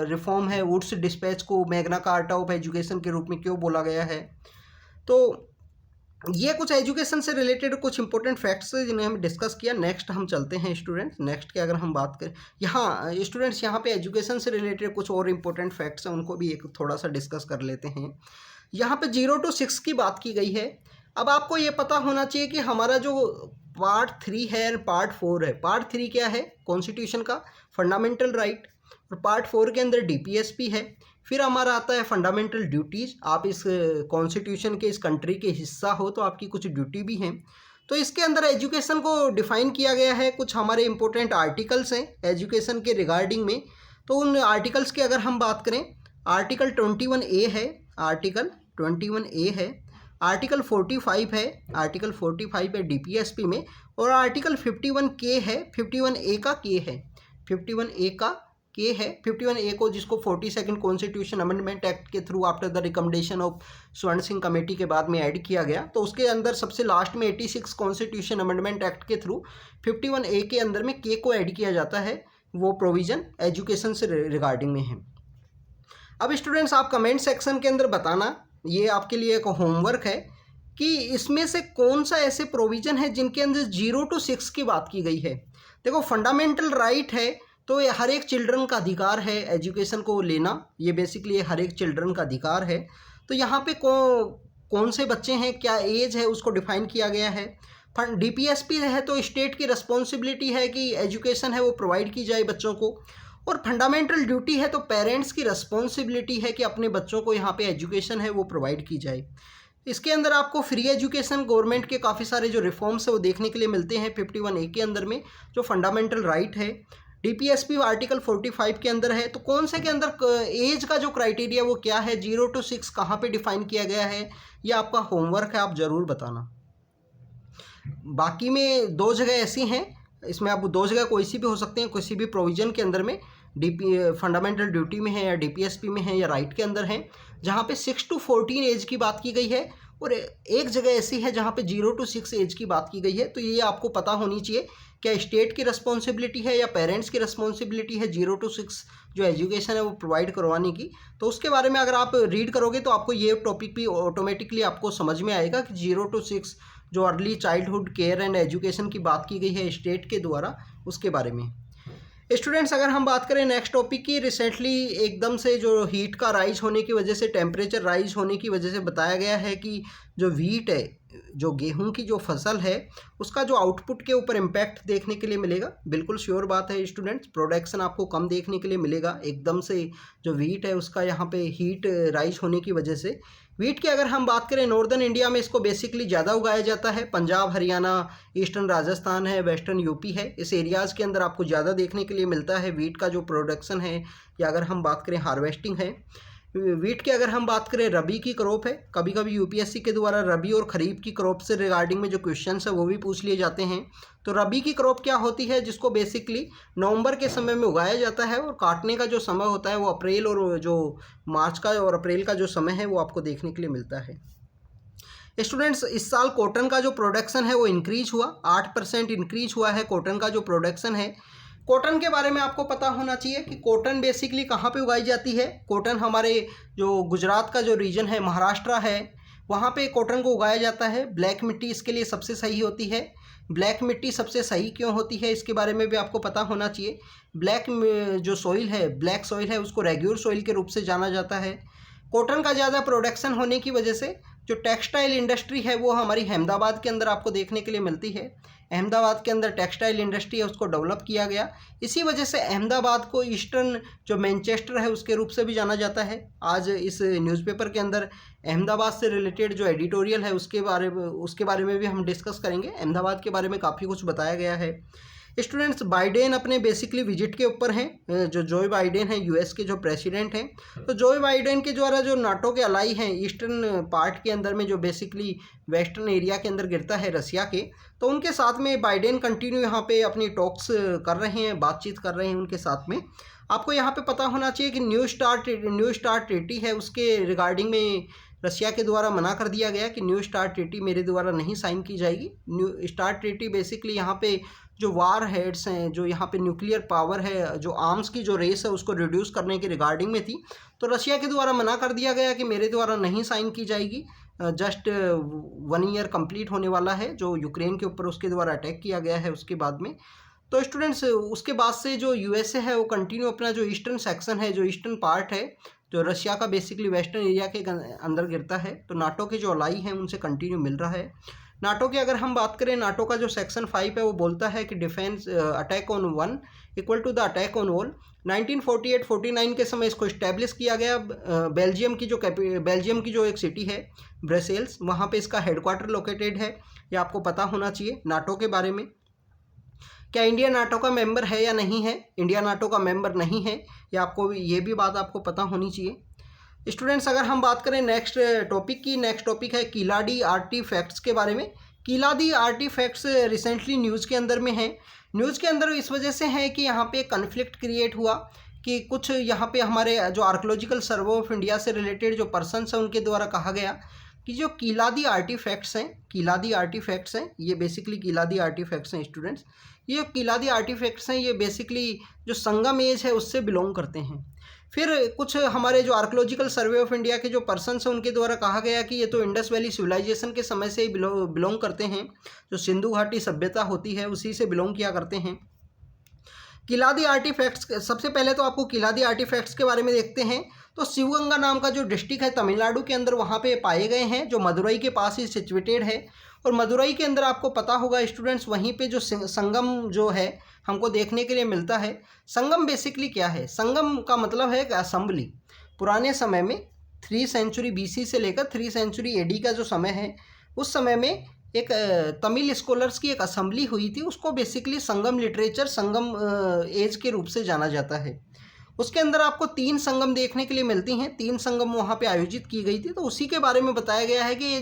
रिफॉर्म है। वुड्स डिस्पैच को मैग्ना कार्टा ऑफ एजुकेशन के रूप में क्यों बोला गया है। तो ये कुछ एजुकेशन से रिलेटेड कुछ इंपॉर्टेंट फैक्ट्स जिन्हें हम डिस्कस किया। नेक्स्ट हम चलते हैं स्टूडेंट्स। नेक्स्ट की अगर हम बात करें यहाँ स्टूडेंट्स, यहाँ पे एजुकेशन से रिलेटेड कुछ और इंपॉर्टेंट फैक्ट्स हैं उनको भी एक थोड़ा सा डिस्कस कर लेते हैं। यहाँ पे 0 to 6 की बात की गई है। अब आपको ये पता होना चाहिए कि हमारा जो पार्ट 3 है और पार्ट 4 है। पार्ट 3 क्या है? कॉन्स्टिट्यूशन का फंडामेंटल राइट। और पार्ट 4 के अंदर DPSP है। फिर हमारा आता है फंडामेंटल ड्यूटीज़। आप इस कॉन्स्टिट्यूशन के इस कंट्री के हिस्सा हो तो आपकी कुछ ड्यूटी भी हैं। तो इसके अंदर एजुकेशन को डिफ़ाइन किया गया है। कुछ हमारे इंपॉर्टेंट आर्टिकल्स हैं एजुकेशन के रिगार्डिंग में। तो उन आर्टिकल्स की अगर हम बात करें, आर्टिकल 21A है, आर्टिकल 21A है, आर्टिकल 45 है, आर्टिकल 45 है DPSP में, और आर्टिकल 51K है, 51A का K है, 51A का के है। 51A को जिसको 42nd कॉन्स्टिट्यूशन अमेंडमेंट एक्ट के through after the recommendation of स्वर्ण सिंह कमेटी के बाद में ऐड किया गया। तो उसके अंदर सबसे लास्ट में 86 कॉन्स्टिट्यूशन अमेंडमेंट एक्ट के थ्रू 51A के अंदर में के को ऐड किया जाता है। वो प्रोविज़न एजुकेशन से रिगार्डिंग में है। अब स्टूडेंट्स, आप कमेंट सेक्शन के अंदर बताना, ये आपके लिए एक होमवर्क है कि इसमें से कौन सा ऐसे प्रोविज़न है जिनके अंदर 0 to 6 की बात की गई है। देखो, फंडामेंटल राइट है तो ये हर एक चिल्ड्रन का अधिकार है एजुकेशन को लेना। ये बेसिकली हर एक चिल्ड्रन का अधिकार है। तो यहाँ पे कौन से बच्चे हैं, क्या एज है, उसको डिफाइन किया गया है। DPSP है तो स्टेट की रिस्पॉन्सिबिलिटी है कि एजुकेशन है वो प्रोवाइड की जाए बच्चों को। और फंडामेंटल ड्यूटी है तो पेरेंट्स की रिस्पॉन्सिबिलिटी है कि अपने बच्चों को यहाँ पे एजुकेशन है वो प्रोवाइड की जाए। इसके अंदर आपको फ्री एजुकेशन गवर्नमेंट के काफ़ी सारे जो रिफॉर्म्स है वो देखने के लिए मिलते हैं 51A के अंदर में, जो फंडामेंटल राइट है। DPSP आर्टिकल 45 के अंदर है। तो कौन से के अंदर एज का जो क्राइटेरिया वो क्या है, 0 to 6 कहाँ पे डिफाइन किया गया है, ये आपका होमवर्क है, आप ज़रूर बताना। बाकी में 2 जगह ऐसी हैं, इसमें आप 2 जगह कोई सी भी हो सकते हैं, किसी भी प्रोविज़न के अंदर में, फंडामेंटल ड्यूटी में है या DPSP में है या राइट के अंदर है, जहाँ पे 6 to 14 एज की बात की गई है। और एक जगह ऐसी है जहाँ पे 0 to 6 एज की बात की गई है। तो ये आपको पता होनी चाहिए, क्या स्टेट की रिस्पॉन्सिबिलिटी है या पेरेंट्स की रिस्पॉन्सिबिलिटी है 0 to 6 जो एजुकेशन है वो प्रोवाइड करवाने की। तो उसके बारे में अगर आप रीड करोगे तो आपको ये टॉपिक भी ऑटोमेटिकली आपको समझ में आएगा कि 0 to 6 जो early childhood care and education की बात की गई है स्टेट के द्वारा, उसके बारे में। स्टूडेंट्स, अगर हम बात करें नेक्स्ट टॉपिक की, रिसेंटली एकदम से जो हीट का राइज होने की वजह से, टेम्परेचर राइज होने की वजह से बताया गया है कि जो व्हीट है, जो गेहूं की जो फसल है, उसका जो आउटपुट के ऊपर इम्पैक्ट देखने के लिए मिलेगा। बिल्कुल श्योर बात है स्टूडेंट्स, प्रोडक्शन आपको कम देखने के लिए मिलेगा एकदम से। जो व्हीट है उसका यहाँ पे हीट राइज होने की वजह से। व्हीट की अगर हम बात करें, नॉर्दर्न इंडिया में इसको बेसिकली ज़्यादा उगाया जाता है। पंजाब, हरियाणा, ईस्टर्न राजस्थान है, वेस्टर्न यूपी है, इस एरियाज़ के अंदर आपको ज़्यादा देखने के लिए मिलता है व्हीट का जो प्रोडक्शन है, या अगर हम बात करें हार्वेस्टिंग है। वीट की अगर हम बात करें रबी की क्रॉप है। कभी कभी यूपीएससी के द्वारा रबी और खरीफ की क्रॉप से रिगार्डिंग में जो क्वेश्चन है वो भी पूछ लिए जाते हैं। तो रबी की क्रॉप क्या होती है, जिसको बेसिकली नवंबर के समय में उगाया जाता है और काटने का जो समय होता है वो अप्रैल और जो मार्च का और अप्रैल का जो समय है वो आपको देखने के लिए मिलता है। स्टूडेंट्स, इस साल कॉटन का जो प्रोडक्शन है वो इंक्रीज हुआ, 8% इंक्रीज हुआ है कॉटन का जो प्रोडक्शन है। कॉटन के बारे में आपको पता होना चाहिए कि कॉटन बेसिकली कहाँ पे उगाई जाती है। कॉटन हमारे जो गुजरात का जो रीजन है, महाराष्ट्र है, वहाँ पे कॉटन को उगाया जाता है। ब्लैक मिट्टी इसके लिए सबसे सही होती है। ब्लैक मिट्टी सबसे सही क्यों होती है इसके बारे में भी आपको पता होना चाहिए। ब्लैक जो सॉइल है, ब्लैक सॉइल है, उसको रेग्यूलर सॉइल के रूप से जाना जाता है। कॉटन का ज़्यादा प्रोडक्शन होने की वजह से जो टेक्सटाइल इंडस्ट्री है वो हमारी अहमदाबाद के अंदर आपको देखने के लिए मिलती है। अहमदाबाद के अंदर टेक्सटाइल इंडस्ट्री है उसको डेवलप किया गया। इसी वजह से अहमदाबाद को ईस्टर्न जो मैनचेस्टर है उसके रूप से भी जाना जाता है। आज इस न्यूज़पेपर के अंदर अहमदाबाद से रिलेटेड जो एडिटोरियल है उसके बारे में भी हम डिस्कस करेंगे। अहमदाबाद के बारे में काफ़ी कुछ बताया गया है। स्टूडेंट्स, बाइडेन अपने बेसिकली विजिट के ऊपर हैं। जो जो बाइडेन हैं यूएस के जो प्रेसिडेंट हैं, तो जो बाइडेन के द्वारा जो नाटो के अलाई हैं ईस्टर्न पार्ट के अंदर में जो बेसिकली वेस्टर्न एरिया के अंदर गिरता है रसिया के, तो उनके साथ में बाइडेन कंटिन्यू यहाँ पे अपनी टॉक्स कर रहे हैं, बातचीत कर रहे हैं उनके साथ में। आपको यहाँ पे पता होना चाहिए कि न्यू स्टार्ट ट्रीटी है उसके रिगार्डिंग में रशिया के द्वारा मना कर दिया गया कि न्यू स्टार्ट ट्रीटी मेरे द्वारा नहीं साइन की जाएगी। न्यू स्टार्ट ट्रीटी बेसिकली यहाँ पे जो वार हेड्स हैं, जो यहाँ पे न्यूक्लियर पावर है, जो आर्म्स की जो रेस है उसको रिड्यूस करने के रिगार्डिंग में थी, तो रशिया के द्वारा मना कर दिया गया कि मेरे द्वारा नहीं साइन की जाएगी। जस्ट 1 ईयर कंप्लीट होने वाला है जो यूक्रेन के ऊपर उसके द्वारा अटैक किया गया है उसके बाद में। तो स्टूडेंट्स, उसके बाद से जो यूएसए है वो कंटिन्यू अपना जो ईस्टर्न सेक्शन है, जो ईस्टर्न पार्ट है, जो रशिया का बेसिकली वेस्टर्न एरिया के अंदर गिरता है, तो नाटो के जो अलाई हैं उनसे कंटिन्यू मिल रहा है। नाटो की अगर हम बात करें, नाटो का जो सेक्शन 5 है वो बोलता है कि defence attack on one equal to the attack on all. 1948-49 के समय इसको इस्टेब्लिश किया गया। बेल्जियम की जो एक सिटी है ब्रसेल्स, वहाँ पे इसका हेडक्वार्टर लोकेटेड है। ये आपको पता होना चाहिए नाटो के बारे में। क्या इंडिया नाटो का मेंबर है या नहीं है? इंडिया नाटो का मेंबर नहीं है, ये भी बात आपको पता होनी चाहिए। स्टूडेंट्स, अगर हम बात करें नेक्स्ट टॉपिक है किलाडी आर्टिफैक्ट्स के बारे में। किलाडी आर्टिफैक्ट्स रिसेंटली न्यूज़ के अंदर में है। न्यूज़ के अंदर इस वजह से है कि यहाँ पे कन्फ्लिक्ट क्रिएट हुआ कि कुछ यहाँ पे हमारे जो आर्कोलॉजिकल सर्वे ऑफ इंडिया से रिलेटेड जो पर्सन्स हैं उनके द्वारा कहा गया कि जो किलादी आर्टिफैक्ट्स हैं, ये बेसिकली किलादी आर्टिफैक्ट्स हैं स्टूडेंट्स। ये किलादी आर्टिफैक्ट्स हैं, ये बेसिकली जो संगम एज है उससे बिलोंग करते हैं। फिर कुछ हमारे जो आर्कोलॉजिकल सर्वे ऑफ इंडिया के जो पर्सन्स हैं उनके द्वारा कहा गया कि ये तो इंडस वैली सिविलाइजेशन के समय से ही बिलोंग करते हैं। जो सिंधु घाटी सभ्यता होती है उसी से बिलोंग किया करते हैं। किलादी आर्टिफैक्ट्स, सबसे पहले तो आपको किलादी आर्टिफैक्ट्स के बारे में देखते हैं। तो शिवगंगा नाम का जो डिस्ट्रिक्ट है तमिलनाडु के अंदर, वहाँ पे पाए गए हैं, जो मदुरई के पास ही सिचुएटेड है। और मदुरई के अंदर आपको पता होगा स्टूडेंट्स, वहीं पे जो संगम जो है हमको देखने के लिए मिलता है। संगम बेसिकली क्या है? संगम का मतलब है असेंबली। पुराने समय में 3 सेंचुरी BC से लेकर 3 सेंचुरी AD का जो समय है, उस समय में एक तमिल स्कॉलर्स की एक असेंबली हुई थी, उसको बेसिकली संगम लिटरेचर, संगम एज के रूप से जाना जाता है। उसके अंदर आपको 3 संगम देखने के लिए मिलती हैं, 3 संगम वहाँ पे आयोजित की गई थी। तो उसी के बारे में बताया गया है कि ये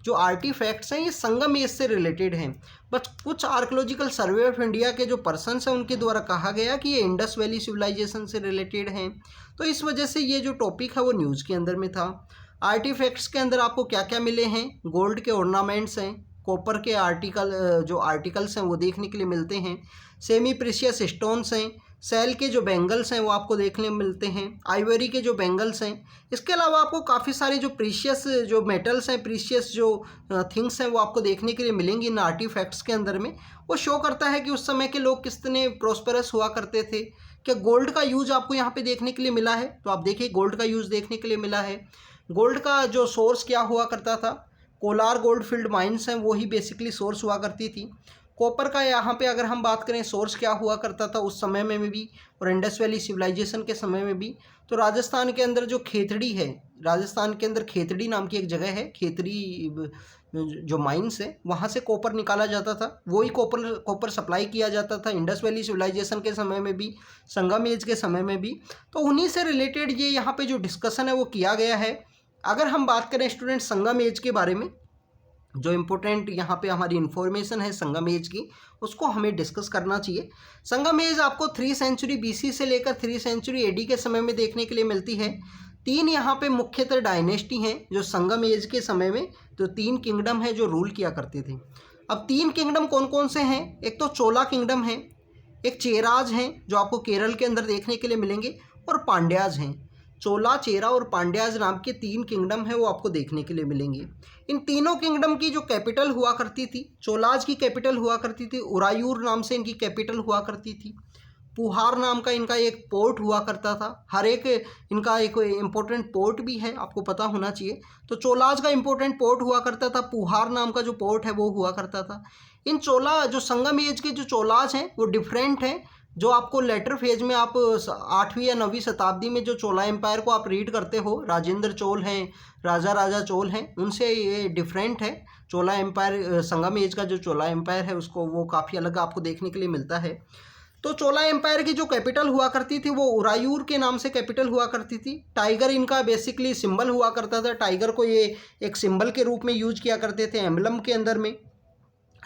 जो आर्टिफैक्ट्स हैं ये संगम एज से रिलेटेड हैं। बट कुछ आर्कोलॉजिकल सर्वे ऑफ इंडिया के जो पर्सन्स हैं उनके द्वारा कहा गया कि ये इंडस वैली सिविलाइजेशन से रिलेटेड हैं। तो इस वजह से ये जो टॉपिक है वो न्यूज़ के अंदर में था। आर्टिफैक्ट्स के अंदर आपको क्या क्या मिले हैं? गोल्ड के ऑर्नामेंट्स हैं, कॉपर के आर्टिकल्स हैं वो देखने के लिए मिलते हैं, सेमी प्रीशियस स्टोन्स हैं, सेल के जो बैंगल्स हैं वो आपको देखने में मिलते हैं, आइवरी के जो बैंगल्स हैं। इसके अलावा आपको काफ़ी सारे जो प्रीशियस जो मेटल्स हैं, प्रीशियस जो थिंग्स हैं वो आपको देखने के लिए मिलेंगी इन आर्टिफैक्ट्स के अंदर में। वो शो करता है कि उस समय के लोग कितने प्रोस्पेरस हुआ करते थे। क्या गोल्ड का यूज आपको यहाँ पे देखने के लिए मिला है? तो आप देखिए गोल्ड का यूज़ देखने के लिए मिला है। गोल्ड का जो सोर्स क्या हुआ करता था, कोलार गोल्ड फील्ड माइंस हैं वो ही बेसिकली सोर्स हुआ करती थी। कॉपर का यहाँ पे अगर हम बात करें सोर्स क्या हुआ करता था उस समय में भी और इंडस वैली सिविलाइजेशन के समय में भी, तो राजस्थान के अंदर जो खेतड़ी है, राजस्थान के अंदर खेतड़ी नाम की एक जगह है, खेतड़ी जो माइंस है वहाँ से कॉपर निकाला जाता था, वही कॉपर सप्लाई किया जाता था इंडस वैली सिविलाइजेशन के समय में भी, संगम एज के समय में भी। तो उन्हीं से रिलेटेड ये यहाँ पे जो डिस्कशन है वो किया गया है। अगर हम बात करें स्टूडेंट संगम एज के बारे में, जो इम्पोर्टेंट यहाँ पे हमारी इन्फॉर्मेशन है संगम एज की, उसको हमें डिस्कस करना चाहिए। संगम एज आपको 3 सेंचुरी BC से लेकर 3 सेंचुरी AD के समय में देखने के लिए मिलती है। 3 यहाँ पे मुख्यतः डायनेस्टी हैं जो संगम एज के समय में, जो 3 किंगडम है जो रूल किया करते थे। अब 3 किंगडम कौन कौन से हैं? एक तो चोला किंगडम है, एक चेराज हैं जो आपको केरल के अंदर देखने के लिए मिलेंगे, और पांड्याज हैं। चोला, चेरा और पांड्याज नाम के 3 किंगडम है वो आपको देखने के लिए मिलेंगे। इन तीनों किंगडम की जो कैपिटल हुआ करती थी, चोलाज की कैपिटल हुआ करती थी उरायूर नाम से इनकी कैपिटल हुआ करती थी। पुहार नाम का इनका एक पोर्ट हुआ करता था। हर एक इनका एक इम्पोर्टेंट पोर्ट भी है, आपको पता होना चाहिए। तो चोलाज का इम्पोर्टेंट पोर्ट हुआ करता था, पुहार नाम का जो पोर्ट है वो हुआ करता था। इन चोला जो संगम एज के जो चोलाज हैं वो डिफरेंट हैं। जो आपको लेटर फेज में आप 8वीं या 9वीं शताब्दी में जो चोला एम्पायर को आप रीड करते हो, राजेंद्र चोल हैं, राजा चोल हैं, उनसे ये डिफरेंट है। चोला एम्पायर, संगम एज का जो चोला एम्पायर है उसको वो काफ़ी अलग आपको देखने के लिए मिलता है। तो चोला एम्पायर की जो कैपिटल हुआ करती थी वो उरायूर के नाम से कैपिटल हुआ करती थी। टाइगर इनका बेसिकली सिंबल हुआ करता था, टाइगर को ये एक सिंबल के रूप में यूज किया करते थे एम्बलम के अंदर में।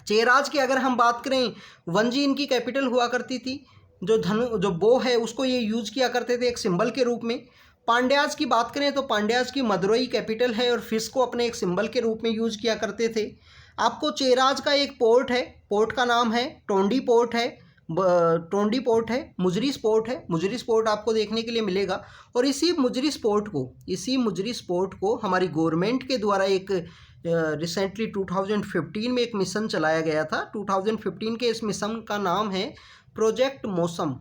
चेराज की अगर हम बात करें, वंजी इनकी कैपिटल हुआ करती थी। जो बो है उसको ये यूज किया करते थे एक सिंबल के रूप में। पांड्याज की बात करें तो पांड्याज की मदुरई कैपिटल है और फिश को अपने एक सिंबल के रूप में यूज किया करते थे। आपको चेराज का एक पोर्ट है, पोर्ट का नाम है टोंडी पोर्ट है, टोंडी पोर्ट है, मुजरिस पोर्ट है, मुजरिस पोर्ट आपको देखने के लिए मिलेगा। और इसी मुजरिस पोर्ट को हमारी गवर्नमेंट के द्वारा एक रिसेंटली 2015 में एक मिशन चलाया गया था। 2015 के इस मिशन का नाम है प्रोजेक्ट मौसम।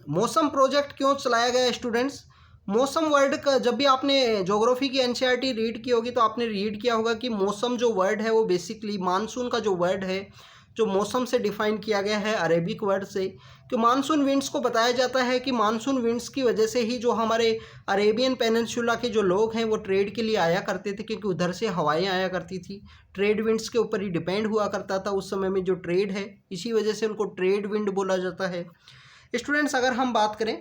मौसम प्रोजेक्ट क्यों चलाया गया स्टूडेंट्स? मौसम वर्ड का जब भी आपने ज्योग्राफी की NCERT रीड की होगी तो आपने रीड किया होगा कि मौसम जो वर्ड है वो बेसिकली मानसून का जो वर्ड है, जो मौसम से डिफाइन किया गया है अरेबिक वर्ड से। कि मानसून विंड्स को बताया जाता है कि मानसून विंड्स की वजह से ही जो हमारे अरेबियन पेनिनसुला के जो लोग हैं वो ट्रेड के लिए आया करते थे, क्योंकि उधर से हवाएं आया करती थी। ट्रेड विंड्स के ऊपर ही डिपेंड हुआ करता था उस समय में जो ट्रेड है, इसी वजह से उनको ट्रेड विंड बोला जाता है। स्टूडेंट्स अगर हम बात करें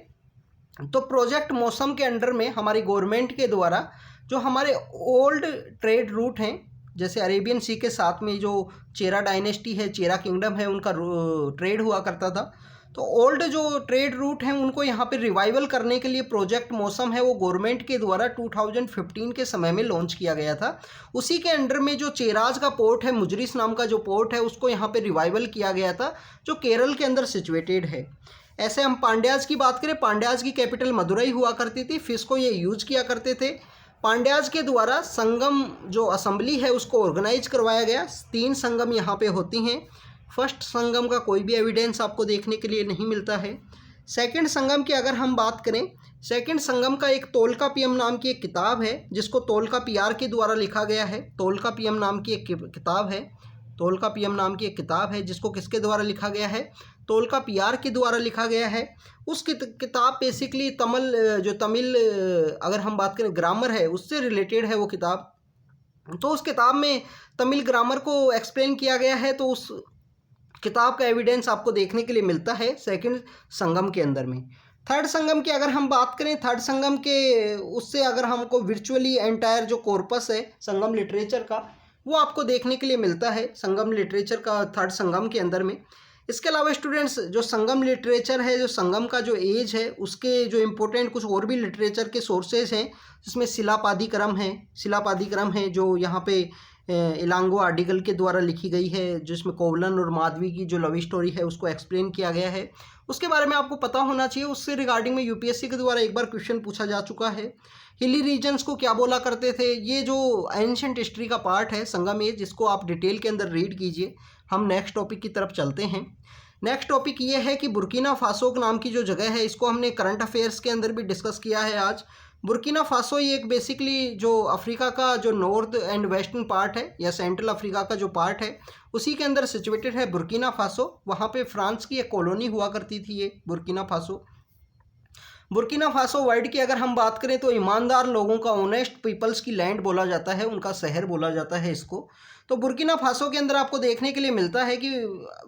तो प्रोजेक्ट मौसम के अंडर में हमारी गवर्नमेंट के द्वारा जो हमारे ओल्ड ट्रेड रूट हैं, जैसे अरेबियन सी के साथ में जो चेरा डायनेस्टी है, चेरा किंगडम है, उनका ट्रेड हुआ करता था। तो ओल्ड जो ट्रेड रूट हैं उनको यहाँ पे रिवाइवल करने के लिए प्रोजेक्ट मौसम है वो गवर्नमेंट के द्वारा 2015 के समय में लॉन्च किया गया था। उसी के अंडर में जो चेराज का पोर्ट है, मुजरिस नाम का जो पोर्ट है, उसको यहाँ पे रिवाइवल किया गया था, जो केरल के अंदर सिचुएटेड है। ऐसे हम पांड्याज की बात करें, पांड्याज की कैपिटल मदुरई हुआ करती थी, फिश को ये यूज किया करते थे। पांड्याज के द्वारा संगम जो असेंबली है उसको ऑर्गेनाइज करवाया गया। 3 संगम यहाँ पे होती हैं। फर्स्ट संगम का कोई भी एविडेंस आपको देखने के लिए नहीं मिलता है। सेकंड संगम की अगर हम बात करें, सेकंड संगम का एक तोलकापियम नाम की एक किताब है जिसको तोलकापियार के द्वारा लिखा गया है। तोलकापियम नाम की एक किताब है, तोलकापियम नाम की एक किताब है जिसको किसके द्वारा लिखा गया है? तोलकापियार के द्वारा लिखा गया है। उस किताब बेसिकली तमिल अगर हम बात करें ग्रामर है उससे रिलेटेड है वो किताब। तो उस किताब में तमिल ग्रामर को एक्सप्लेन किया गया है, तो उस किताब का एविडेंस आपको देखने के लिए मिलता है सेकंड संगम के अंदर में। थर्ड संगम की अगर हम बात करें, थर्ड संगम के उससे अगर हमको वर्चुअली एंटायर जो कॉर्पस है संगम लिटरेचर का वो आपको देखने के लिए मिलता है संगम लिटरेचर का थर्ड संगम के अंदर में। इसके अलावा स्टूडेंट्स जो संगम लिटरेचर है, जो संगम का जो एज है, उसके जो इम्पोर्टेंट कुछ और भी लिटरेचर के सोर्सेज हैं जिसमें शिलापादिक्रम है जो यहाँ पे इलांगो आर्टिकल के द्वारा लिखी गई है, जिसमें कोवलन और माधवी की जो लव स्टोरी है उसको एक्सप्लेन किया गया है। उसके बारे में आपको पता होना चाहिए, उससे रिगार्डिंग में यूपीएससी के द्वारा एक बार क्वेश्चन पूछा जा चुका है। हिली रीजन्स को क्या बोला करते थे, ये जो एंशिएंट हिस्ट्री का पार्ट है संगम एज, जिसको आप डिटेल के अंदर रीड कीजिए। हम नेक्स्ट टॉपिक की तरफ चलते हैं। नेक्स्ट टॉपिक ये है कि बुर्किना फासो नाम की जो जगह है, इसको हमने करंट अफेयर्स के अंदर भी डिस्कस किया है आज। बुर्किना फासो ये एक बेसिकली जो अफ्रीका का जो नॉर्थ एंड वेस्टर्न पार्ट है या सेंट्रल अफ्रीका का जो पार्ट है उसी के अंदर सिचुएटेड है बुर्किना फासो। वहाँ पे फ्रांस की एक कॉलोनी हुआ करती थी ये Burkina Faso. Burkina Faso world की अगर हम बात करें तो ईमानदार लोगों का, ऑनेस्ट पीपल्स की लैंड बोला जाता है, उनका शहर बोला जाता है इसको। तो बुर्किना फासो के अंदर आपको देखने के लिए मिलता है कि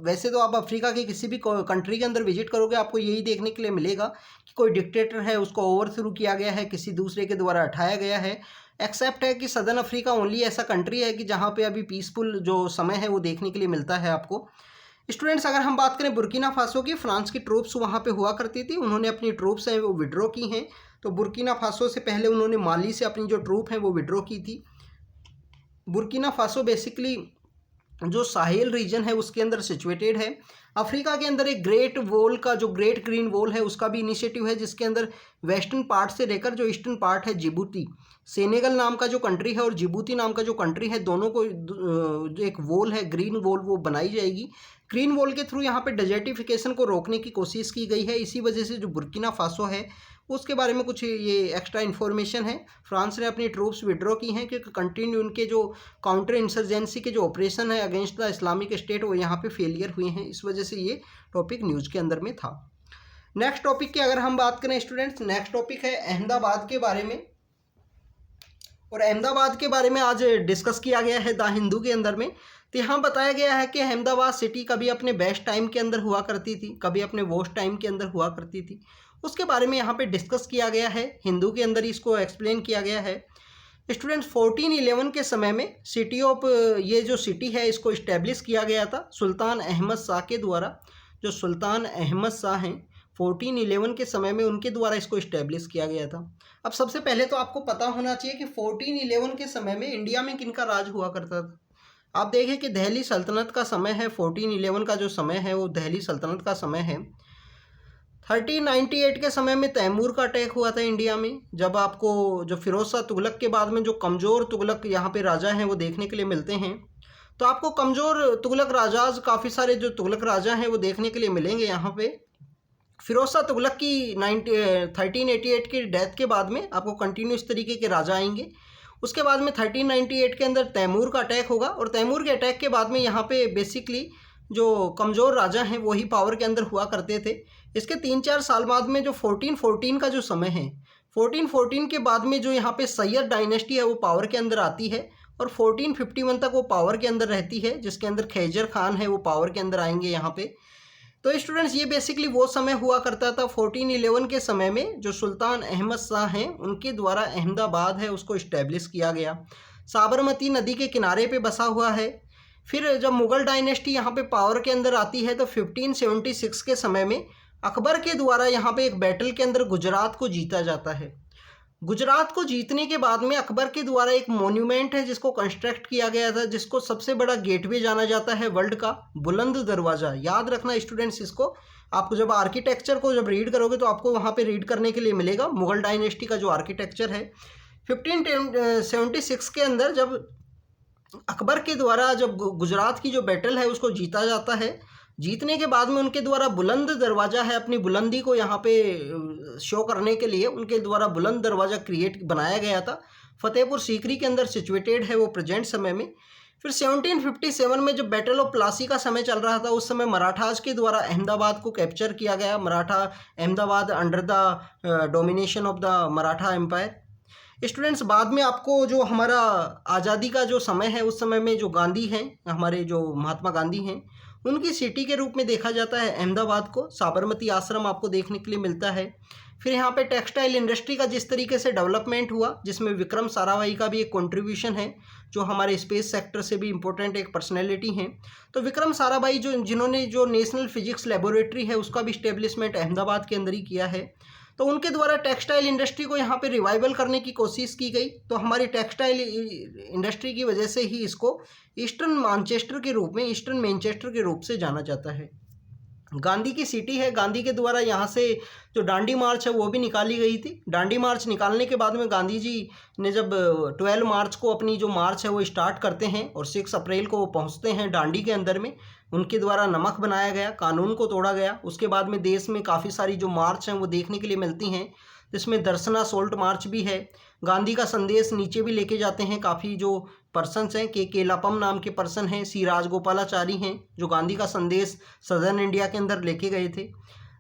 वैसे तो आप अफ्रीका के किसी भी कंट्री के अंदर विजिट करोगे आपको यही देखने के लिए मिलेगा कि कोई डिक्टेटर है, उसको ओवरथ्रू किया गया है, किसी दूसरे के द्वारा हटाया गया है। एक्सेप्ट है कि सदर्न अफ्रीका ओनली ऐसा कंट्री है कि जहाँ पे अभी पीसफुल जो समय है वो देखने के लिए मिलता है आपको। स्टूडेंट्स अगर हम बात करें बुर्किना फासो की, फ्रांस की ट्रूप्स वहाँ पे हुआ करती थी, उन्होंने अपनी ट्रूप्स हैं वो विड्रॉ की हैं। तो बुर्किना फासो से पहले उन्होंने माली से अपनी जो ट्रूप हैं वो विड्रॉ की थी। बुर्किना फासो बेसिकली जो साहेल रीजन है उसके अंदर सिचुएटेड है। अफ्रीका के अंदर एक ग्रेट वॉल का, जो ग्रेट ग्रीन वॉल है उसका भी इनिशिएटिव है, जिसके अंदर वेस्टर्न पार्ट से लेकर जो ईस्टर्न पार्ट है जिबूती, सेनेगल नाम का जो कंट्री है और जिबूती नाम का जो कंट्री है, दोनों को जो एक वॉल है ग्रीन वॉल वो बनाई जाएगी। ग्रीन वॉल के थ्रू यहाँ पे डेजर्टिफिकेशन को रोकने की कोशिश की गई है। इसी वजह से जो बुर्किना फासो है उसके बारे में कुछ ये एक्स्ट्रा इन्फॉर्मेशन है। फ्रांस ने अपनी ट्रूप्स विड्रॉ की हैं क्योंकि कंटिन्यू उनके जो काउंटर इंसर्जेंसी के जो ऑपरेशन है अगेंस्ट द इस्लामिक स्टेट वो यहाँ पे फेलियर हुए हैं। इस वजह से ये टॉपिक न्यूज़ के अंदर में था। नेक्स्ट टॉपिक की अगर हम बात करें स्टूडेंट्स, नेक्स्ट टॉपिक है अहमदाबाद के बारे में। और अहमदाबाद के बारे में आज डिस्कस किया गया है द हिंदू के अंदर में। तो यहाँ बताया गया है कि अहमदाबाद सिटी कभी अपने बेस्ट टाइम के अंदर हुआ करती थी, कभी अपने वर्स्ट टाइम के अंदर हुआ करती थी, उसके बारे में यहाँ पे डिस्कस किया गया है। हिंदू के अंदर इसको एक्सप्लेन किया गया है। स्टूडेंट्स 1411 के समय में सिटी ऑफ, ये जो सिटी है इसको इस्टेब्लिश किया गया था सुल्तान अहमद शाह के द्वारा। जो सुल्तान अहमद शाह हैं 1411 के समय में उनके द्वारा इसको इस्टेब्लिश किया गया था। अब सबसे पहले तो आपको पता होना चाहिए कि 1411 के समय में इंडिया में किनका राज हुआ करता था। आप देखें कि दिल्ली सल्तनत का समय है, 1411 का जो समय है वो दिल्ली सल्तनत का समय है। 1398 के समय में तैमूर का अटैक हुआ था इंडिया में, जब आपको जो फिरोज शाह तुगलक के बाद में जो कमज़ोर तुगलक यहाँ पे राजा हैं वो देखने के लिए मिलते हैं। तो आपको कमज़ोर तुगलक राजाज, काफ़ी सारे जो तुगलक राजा हैं वो देखने के लिए मिलेंगे यहाँ पे। फिरोज शाह तुगलक की 1388 की डेथ के बाद में आपको कंटिन्यू इस तरीके के राजा आएंगे। उसके बाद में 1398 के अंदर तैमूर का अटैक होगा और तैमूर के अटैक के बाद में यहाँ पे बेसिकली जो कमज़ोर राजा हैं वही पावर के अंदर हुआ करते थे। इसके 3-4 साल बाद में जो 1414 का जो समय है, 1414 के बाद में जो यहाँ पे सैयद डायनेस्टी है वो पावर के अंदर आती है और 1451 तक वो पावर के अंदर रहती है, जिसके अंदर खैजर खान है वो पावर के अंदर आएंगे यहाँ पे। तो स्टूडेंट्स ये बेसिकली वो समय हुआ करता था 1411 के समय में जो सुल्तान अहमद शाह हैं उनके द्वारा अहमदाबाद है उसको इस्टेब्लिश किया गया। साबरमती नदी के किनारे पे बसा हुआ है। फिर जब मुग़ल डायनेस्टी यहाँ पे पावर के अंदर आती है तो 1576 के समय में अकबर के द्वारा यहाँ पे एक बैटल के अंदर गुजरात को जीता जाता है। गुजरात को जीतने के बाद में अकबर के द्वारा एक मोन्यूमेंट है जिसको कंस्ट्रक्ट किया गया था, जिसको सबसे बड़ा गेटवे जाना जाता है वर्ल्ड का, बुलंद दरवाज़ा। याद रखना स्टूडेंट्स इसको, आपको जब आर्किटेक्चर को जब रीड करोगे तो आपको वहाँ पे रीड करने के लिए मिलेगा मुग़ल डायनेस्टी का जो आर्किटेक्चर है। 1576 के अंदर जब अकबर के द्वारा जब गुजरात की जो बैटल है उसको जीता जाता है, जीतने के बाद में उनके द्वारा बुलंद दरवाज़ा है, अपनी बुलंदी को यहाँ पे शो करने के लिए उनके द्वारा बुलंद दरवाज़ा क्रिएट बनाया गया था। फतेहपुर सीकरी के अंदर सिचुएटेड है वो प्रेजेंट समय में। फिर 1757 में जब बैटल ऑफ प्लासी का समय चल रहा था उस समय मराठास के द्वारा अहमदाबाद को कैप्चर किया गया। Maratha Ahmedabad under the domination of the Maratha empire. Students बाद में आपको जो हमारा आज़ादी का जो समय है उस समय में जो गांधी हैं, हमारे जो महात्मा गांधी हैं, उनकी सिटी के रूप में देखा जाता है अहमदाबाद को। साबरमती आश्रम आपको देखने के लिए मिलता है। फिर यहाँ पे टेक्सटाइल इंडस्ट्री का जिस तरीके से डेवलपमेंट हुआ, जिसमें विक्रम साराभाई का भी एक कंट्रीब्यूशन है, जो हमारे स्पेस सेक्टर से भी इम्पोर्टेंट एक पर्सनैलिटी हैं। तो विक्रम साराभाई जिन्होंने जो नेशनल फिजिक्स लेबोरेटरी है उसका भी इस्टेब्लिशमेंट अहमदाबाद के अंदर ही किया है। तो उनके द्वारा टेक्सटाइल इंडस्ट्री को यहाँ पे रिवाइवल करने की कोशिश की गई। तो हमारी टेक्सटाइल इंडस्ट्री की वजह से ही इसको ईस्टर्न मैनचेस्टर के रूप से जाना जाता है। गांधी की सिटी है, गांधी के द्वारा यहाँ से जो डांडी मार्च है वो भी निकाली गई थी। डांडी मार्च निकालने के बाद में गांधी जी ने जब 12 मार्च को अपनी जो मार्च है वो स्टार्ट करते हैं और 6 अप्रैल को वो पहुँचते हैं डांडी के अंदर में। उनके द्वारा नमक बनाया गया, कानून को तोड़ा गया। उसके बाद में देश में काफ़ी सारी जो मार्च हैं वो देखने के लिए मिलती हैं। जिसमें दर्शना सोल्ट मार्च भी है। गांधी का संदेश नीचे भी लेके जाते हैं काफ़ी जो पर्सन्स हैं, के केलापम नाम के पर्सन हैं, सी राजगोपालाचारी हैं, जो गांधी का संदेश सदर्न इंडिया के अंदर लेके गए थे।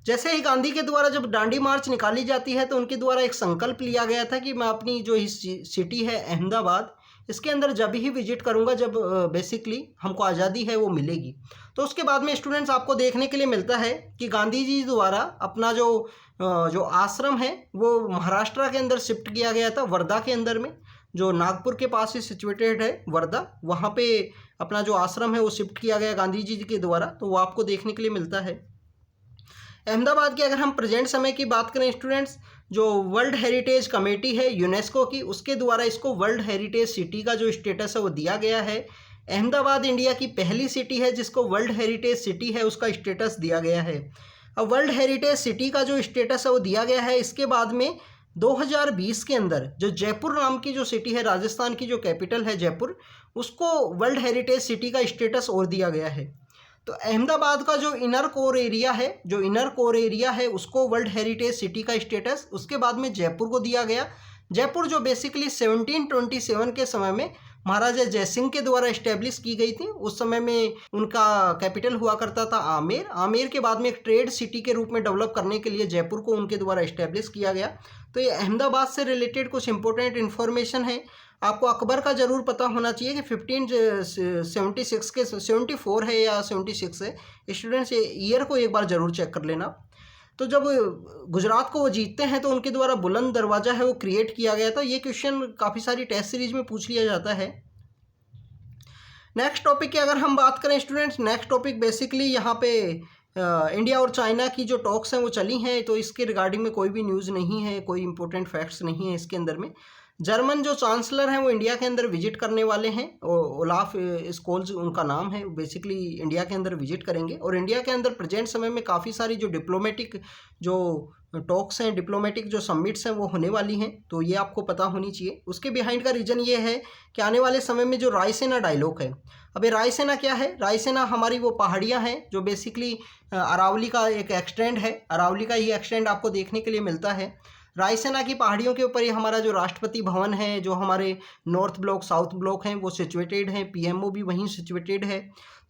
जैसे ही गांधी के द्वारा जब दांडी मार्च निकाली जाती है तो उनके द्वारा एक संकल्प लिया गया था कि मैं अपनी जो इस सिटी है अहमदाबाद, इसके अंदर जब ही विजिट करूंगा जब बेसिकली हमको आज़ादी है वो मिलेगी। तो उसके बाद में स्टूडेंट्स आपको देखने के लिए मिलता है कि गांधी जी द्वारा अपना जो आश्रम है वो महाराष्ट्र के अंदर शिफ्ट किया गया था, वर्धा के अंदर में, जो नागपुर के पास ही सिचुएटेड है वर्धा, वहाँ पे अपना जो आश्रम है वो शिफ्ट किया गया गांधी जी के द्वारा। तो वो आपको देखने के लिए मिलता है। अहमदाबाद की अगर हम प्रेजेंट समय की बात करें स्टूडेंट्स, जो वर्ल्ड हेरिटेज कमेटी है यूनेस्को की, उसके द्वारा इसको वर्ल्ड हेरिटेज सिटी का जो स्टेटस है वो दिया गया है। अहमदाबाद इंडिया की पहली सिटी है जिसको वर्ल्ड हेरिटेज सिटी है उसका स्टेटस दिया गया है। अब वर्ल्ड हेरिटेज सिटी का जो स्टेटस है वो दिया गया है। इसके बाद में 2020 के अंदर जो जयपुर नाम की जो सिटी है, राजस्थान की जो कैपिटल है जयपुर, उसको वर्ल्ड हेरिटेज सिटी का स्टेटस और दिया गया है। तो अहमदाबाद का जो इनर कोर एरिया है उसको वर्ल्ड हेरिटेज सिटी का स्टेटस उसके बाद में जयपुर को दिया गया। जयपुर जो बेसिकली 1727 के समय में महाराजा जयसिंह के द्वारा इस्टेब्लिश की गई थी। उस समय में उनका कैपिटल हुआ करता था आमेर। आमेर के बाद में एक ट्रेड सिटी के रूप में डेवलप करने के लिए जयपुर को उनके द्वारा इस्टेब्लिश किया गया। तो ये अहमदाबाद से रिलेटेड कुछ इंपॉर्टेंट इन्फॉर्मेशन है। आपको अकबर का ज़रूर पता होना चाहिए कि 1576 के 74 है या 76 है। स्टूडेंट्स ये ईयर को एक बार ज़रूर चेक कर लेना। तो जब गुजरात को वो जीतते हैं तो उनके द्वारा बुलंद दरवाज़ा है वो क्रिएट किया गया था। ये क्वेश्चन काफ़ी सारी टेस्ट सीरीज में पूछ लिया जाता है। नेक्स्ट टॉपिक की अगर हम बात करें स्टूडेंट्स, नेक्स्ट टॉपिक बेसिकली यहाँ पे इंडिया और चाइना की जो टॉक्स हैं वो चली हैं, तो इसके रिगार्डिंग में कोई भी न्यूज़ नहीं है, कोई इंपॉर्टेंट फैक्ट्स नहीं है इसके अंदर में। जर्मन जो चांसलर हैं वो इंडिया के अंदर विजिट करने वाले हैं, ओलाफ स्कोल्ज उनका नाम है, बेसिकली इंडिया के अंदर विजिट करेंगे। और इंडिया के अंदर प्रेजेंट समय में काफ़ी सारी जो डिप्लोमेटिक जो टॉक्स हैं, डिप्लोमेटिक जो समिट्स हैं वो होने वाली हैं, तो ये आपको पता होनी चाहिए। उसके बिहाइंड का रीज़न ये है कि आने वाले समय में जो रायसेना डायलॉग है, अब ये रायसेना क्या है? रायसेना हमारी वो पहाड़ियाँ हैं जो बेसिकली अरावली का एक एक्सटेंड है, अरावली का ही एक्सटेंड आपको देखने के लिए मिलता है। रायसेना की पहाड़ियों के ऊपर ही हमारा जो राष्ट्रपति भवन है, जो हमारे नॉर्थ ब्लॉक साउथ ब्लॉक हैं वो सिचुएटेड हैं, पीएमओ भी वहीं सिचुएटेड है।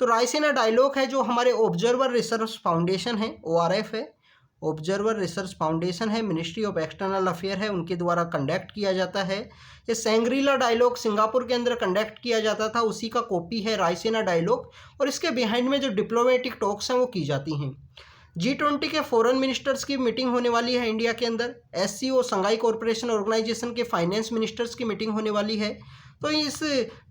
तो रायसेना डायलॉग है जो हमारे ऑब्जर्वर रिसर्च फाउंडेशन है, ORF है, ऑब्जर्वर रिसर्च फाउंडेशन है, मिनिस्ट्री ऑफ एक्सटर्नल अफेयर है, उनके द्वारा कंडक्ट किया जाता है। ये सेंग्रीला डायलॉग सिंगापुर के अंदर कंडक्ट किया जाता था, उसी का कॉपी है रायसेना डायलॉग। और इसके बिहाइंड में जो डिप्लोमेटिक टॉक्स हैं वो की जाती हैं। G20 के फॉरेन मिनिस्टर्स की मीटिंग होने वाली है इंडिया के अंदर। SCO संघाई कॉरपोरेशन ऑर्गेनाइजेशन के फाइनेंस मिनिस्टर्स की मीटिंग होने वाली है। तो इस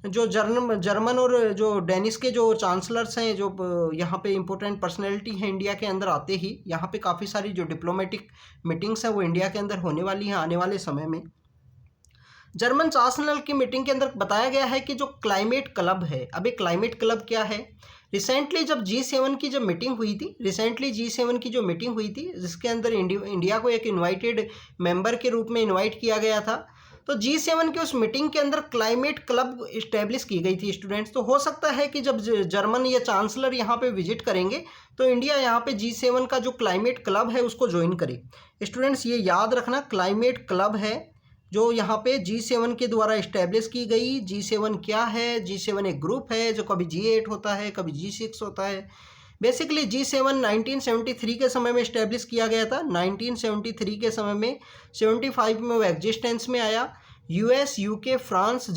जो जर्मन और जो डेनिश के जो चांसलर्स हैं, जो यहाँ पे इंपॉर्टेंट पर्सनैलिटी हैं इंडिया के अंदर आते ही, यहाँ पे काफ़ी सारी जो डिप्लोमेटिक मीटिंग्स हैं वो इंडिया के अंदर होने वाली हैं आने वाले समय में। जर्मन चांसलर की मीटिंग के अंदर बताया गया है कि जो क्लाइमेट क्लब है, अभी क्लाइमेट क्लब क्या है? रिसेंटली जब G7 की जब मीटिंग हुई थी, जिसके अंदर इंडिया को एक इनवाइटेड मेंबर के रूप में इनवाइट किया गया था, तो G7 की उस मीटिंग के अंदर क्लाइमेट क्लब इस्टेब्लिश की गई थी स्टूडेंट्स। तो हो सकता है कि जब जर्मन या चांसलर यहाँ पे विजिट करेंगे तो इंडिया यहाँ पे G7 का जो क्लाइमेट क्लब है उसको ज्वाइन करे। स्टूडेंट्स ये याद रखना, क्लाइमेट क्लब है जो यहाँ पे G7 के द्वारा इस्टेब्लिश की गई। G7 क्या है? G7 एक ग्रुप है जो कभी G8 होता है, कभी G6 होता है। बेसिकली G7 1973 के समय में इस्टेब्लिश किया गया था। 1973 के समय में 75 में वो एग्जिस्टेंस में आया। US, UK, France,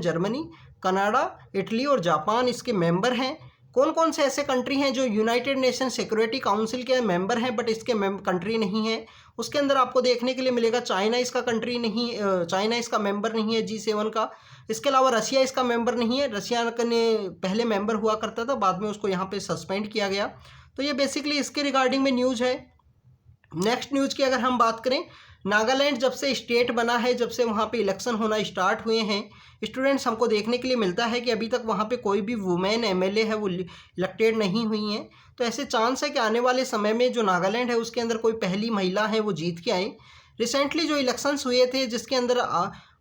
Germany, Canada, Italy और जापान इसके मेंबर हैं। कौन कौन से ऐसे कंट्री हैं जो यूनाइटेड नेशन सिक्योरिटी काउंसिल के मेंबर हैं बट इसके कंट्री नहीं है? उसके अंदर आपको देखने के लिए मिलेगा चाइना इसका कंट्री नहीं, चाइना इसका मेंबर नहीं है G7 का। इसके अलावा रशिया इसका मेंबर नहीं है। रशिया ने पहले मेंबर हुआ करता था, बाद में उसको यहाँ पे सस्पेंड किया गया। तो ये बेसिकली इसके रिगार्डिंग में न्यूज़ है। नेक्स्ट न्यूज़ की अगर हम बात करें, नागालैंड जब से स्टेट बना है, जब से वहाँ पे इलेक्शन होना स्टार्ट हुए हैं स्टूडेंट्स, हमको देखने के लिए मिलता है कि अभी तक वहाँ पे कोई भी वुमेन MLA है वो इलेक्टेड नहीं हुई हैं। तो ऐसे चांस है कि आने वाले समय में जो नागालैंड है उसके अंदर कोई पहली महिला है वो जीत के आए। रिसेंटली जो इलेक्शंस हुए थे जिसके अंदर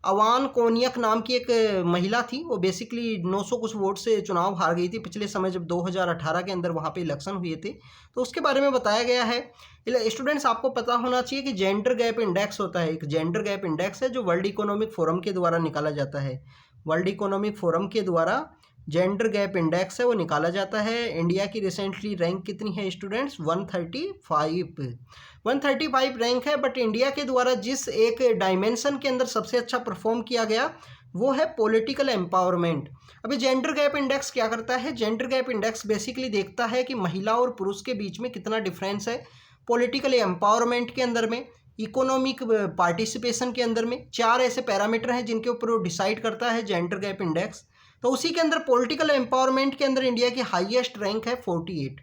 अवान कोनियक नाम की एक महिला थी, वो बेसिकली 900 कुछ वोट से चुनाव हार गई थी पिछले समय जब 2018 के अंदर वहाँ पे इलेक्शन हुए थे। तो उसके बारे में बताया गया है। स्टूडेंट्स आपको पता होना चाहिए कि जेंडर गैप इंडेक्स होता है, एक जेंडर गैप इंडेक्स है जो वर्ल्ड इकोनॉमिक फोरम के द्वारा निकाला जाता है। वर्ल्ड इकोनॉमिक फोरम के द्वारा जेंडर गैप इंडेक्स है वो निकाला जाता है। इंडिया की रिसेंटली रैंक कितनी है स्टूडेंट्स? 135 रैंक है। बट इंडिया के द्वारा जिस एक डायमेंशन के अंदर सबसे अच्छा परफॉर्म किया गया वो है पॉलिटिकल एम्पावरमेंट। अभी जेंडर गैप इंडेक्स क्या करता है? जेंडर गैप इंडेक्स बेसिकली देखता है कि महिला और पुरुष के बीच में कितना डिफरेंस है पॉलिटिकल एम्पावरमेंट के अंदर में, इकोनॉमिक पार्टिसिपेशन के अंदर में। 4 ऐसे पैरामीटर हैं जिनके ऊपर वो डिसाइड करता है जेंडर गैप इंडेक्स। तो उसी के अंदर पॉलिटिकल एम्पावरमेंट के अंदर इंडिया की हाईएस्ट रैंक है 48।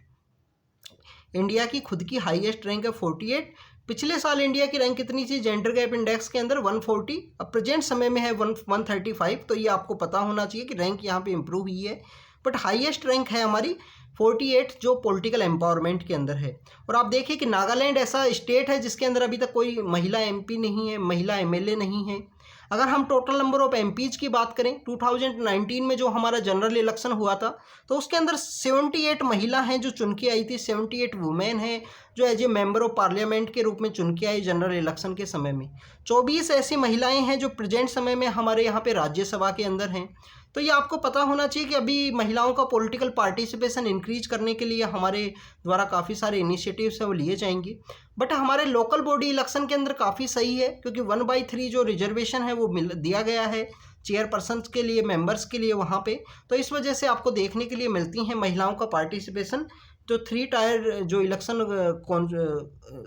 इंडिया की खुद की हाईएस्ट रैंक है 48। पिछले साल इंडिया की रैंक कितनी थी जेंडर गैप इंडेक्स के अंदर? 140। अब प्रेजेंट समय में है 135। तो ये आपको पता होना चाहिए कि रैंक यहाँ पे इंप्रूव हुई है। बट हाईएस्ट रैंक है हमारी 48 जो पॉलिटिकल एम्पावरमेंट के अंदर है। और आप देखिए कि नागालैंड ऐसा स्टेट है जिसके अंदर अभी तक कोई महिला एमपी नहीं है, महिला एमएलए नहीं है। अगर हम टोटल नंबर ऑफ एमपीज की बात करें 2019 में जो हमारा जनरल इलेक्शन हुआ था तो उसके अंदर 78 महिला हैं जो चुन के आई थी, 78 वुमेन हैं जो as a member of parliament के रूप में चुन के आई जनरल इलेक्शन के समय में। 24 ऐसी महिलाएं हैं जो प्रेजेंट समय में हमारे यहाँ पे राज्यसभा के अंदर हैं। तो ये आपको पता होना चाहिए कि अभी महिलाओं का पॉलिटिकल पार्टिसिपेशन इंक्रीज करने के लिए हमारे द्वारा काफ़ी सारे इनिशिएटिव्स हैं वो लिए जाएंगे। बट हमारे लोकल बॉडी इलेक्शन के अंदर काफ़ी सही है क्योंकि 1/3 जो रिजर्वेशन है वो दिया गया है चेयरपर्सन के लिए, मेंबर्स के लिए वहाँ पे। तो इस वजह से आपको देखने के लिए मिलती हैं महिलाओं का पार्टिसिपेशन। जो 3 टायर जो इलेक्शन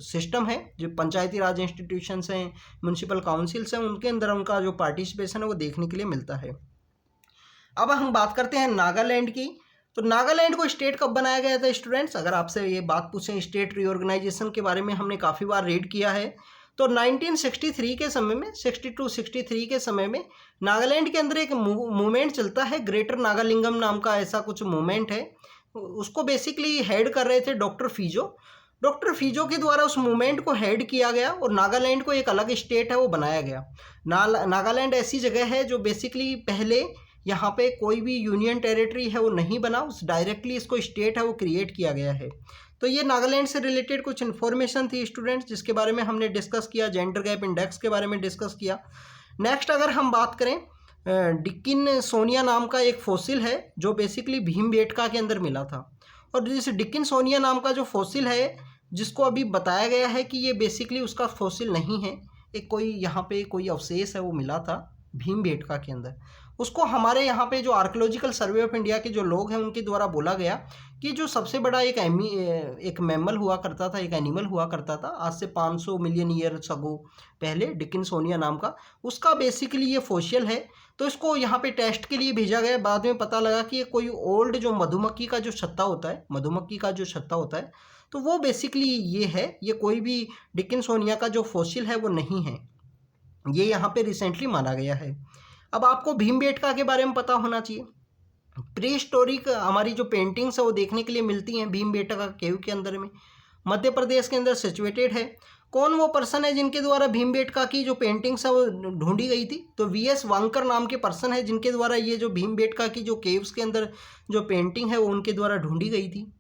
सिस्टम है, जो पंचायती राज इंस्टीट्यूशंस हैं, म्यूनसिपल काउंसिल्स हैं, उनके अंदर उनका जो पार्टिसिपेशन है वो देखने के लिए मिलता है। अब हम बात करते हैं नागालैंड की। तो नागालैंड को स्टेट कब बनाया गया था स्टूडेंट्स? अगर आपसे ये बात पूछें स्टेट रीऑर्गेनाइजेशन के बारे में, हमने काफ़ी बार रीड किया है। तो 1963 के समय में, 62-63 के समय में नागालैंड के अंदर एक मूवमेंट चलता है, ग्रेटर नागालिंगम नाम का ऐसा कुछ मूवमेंट है। उसको बेसिकली हेड कर रहे थे डॉक्टर फीजो। डॉक्टर फीजो के द्वारा उस मूवमेंट को हेड किया गया और नागालैंड को एक अलग स्टेट है वो बनाया गया। नागालैंड ऐसी जगह है जो बेसिकली पहले यहाँ पे कोई भी यूनियन टेरिटरी है वो नहीं बना, उस डायरेक्टली इसको स्टेट है वो क्रिएट किया गया है। तो ये नागालैंड से रिलेटेड कुछ इन्फॉर्मेशन थी स्टूडेंट्स जिसके बारे में हमने डिस्कस किया, जेंडर गैप इंडेक्स के बारे में डिस्कस किया। नेक्स्ट अगर हम बात करें, डिकिन्सोनिया नाम का एक फॉसिल है जो बेसिकली भीमबेटका के अंदर मिला था। और जिस डिकिन्सोनिया नाम का जो फॉसिल है जिसको अभी बताया गया है कि ये बेसिकली उसका फॉसिल नहीं है, एक कोई यहाँ पे कोई अवशेष है वो मिला था भीमबेटका के अंदर। उसको हमारे यहाँ पे जो आर्कियोलॉजिकल सर्वे ऑफ इंडिया के जो लोग हैं उनके द्वारा बोला गया कि जो सबसे बड़ा एक मैमल हुआ करता था, एक एनिमल हुआ करता था आज से 500 मिलियन ईयर्स अगो पहले, डिकिन्सोनिया नाम का, उसका बेसिकली ये फॉसिल है। तो इसको यहाँ पे टेस्ट के लिए भेजा गया। बाद में पता लगा कि ये कोई ओल्ड जो मधुमक्खी का जो छत्ता होता है, मधुमक्खी का जो छत्ता होता है, तो वो बेसिकली ये है, ये कोई भी डिकिन्सोनिया का जो फॉसिल है वो नहीं है, ये यहाँ पे रिसेंटली माना गया है। अब आपको भीमबेटका के बारे में पता होना चाहिए। प्री हिस्टोरिक हमारी जो पेंटिंग्स है वो देखने के लिए मिलती हैं भीमबेटका केव के अंदर में, मध्य प्रदेश के अंदर सिचुएटेड है। कौन वो पर्सन है जिनके द्वारा भीमबेटका की जो पेंटिंग्स है वो ढूंढी गई थी? तो वीएस वांकर नाम के पर्सन है जिनके द्वारा ये जो भीमबेटका की जो केव्स के अंदर जो पेंटिंग है वो उनके द्वारा ढूंढी गई थी।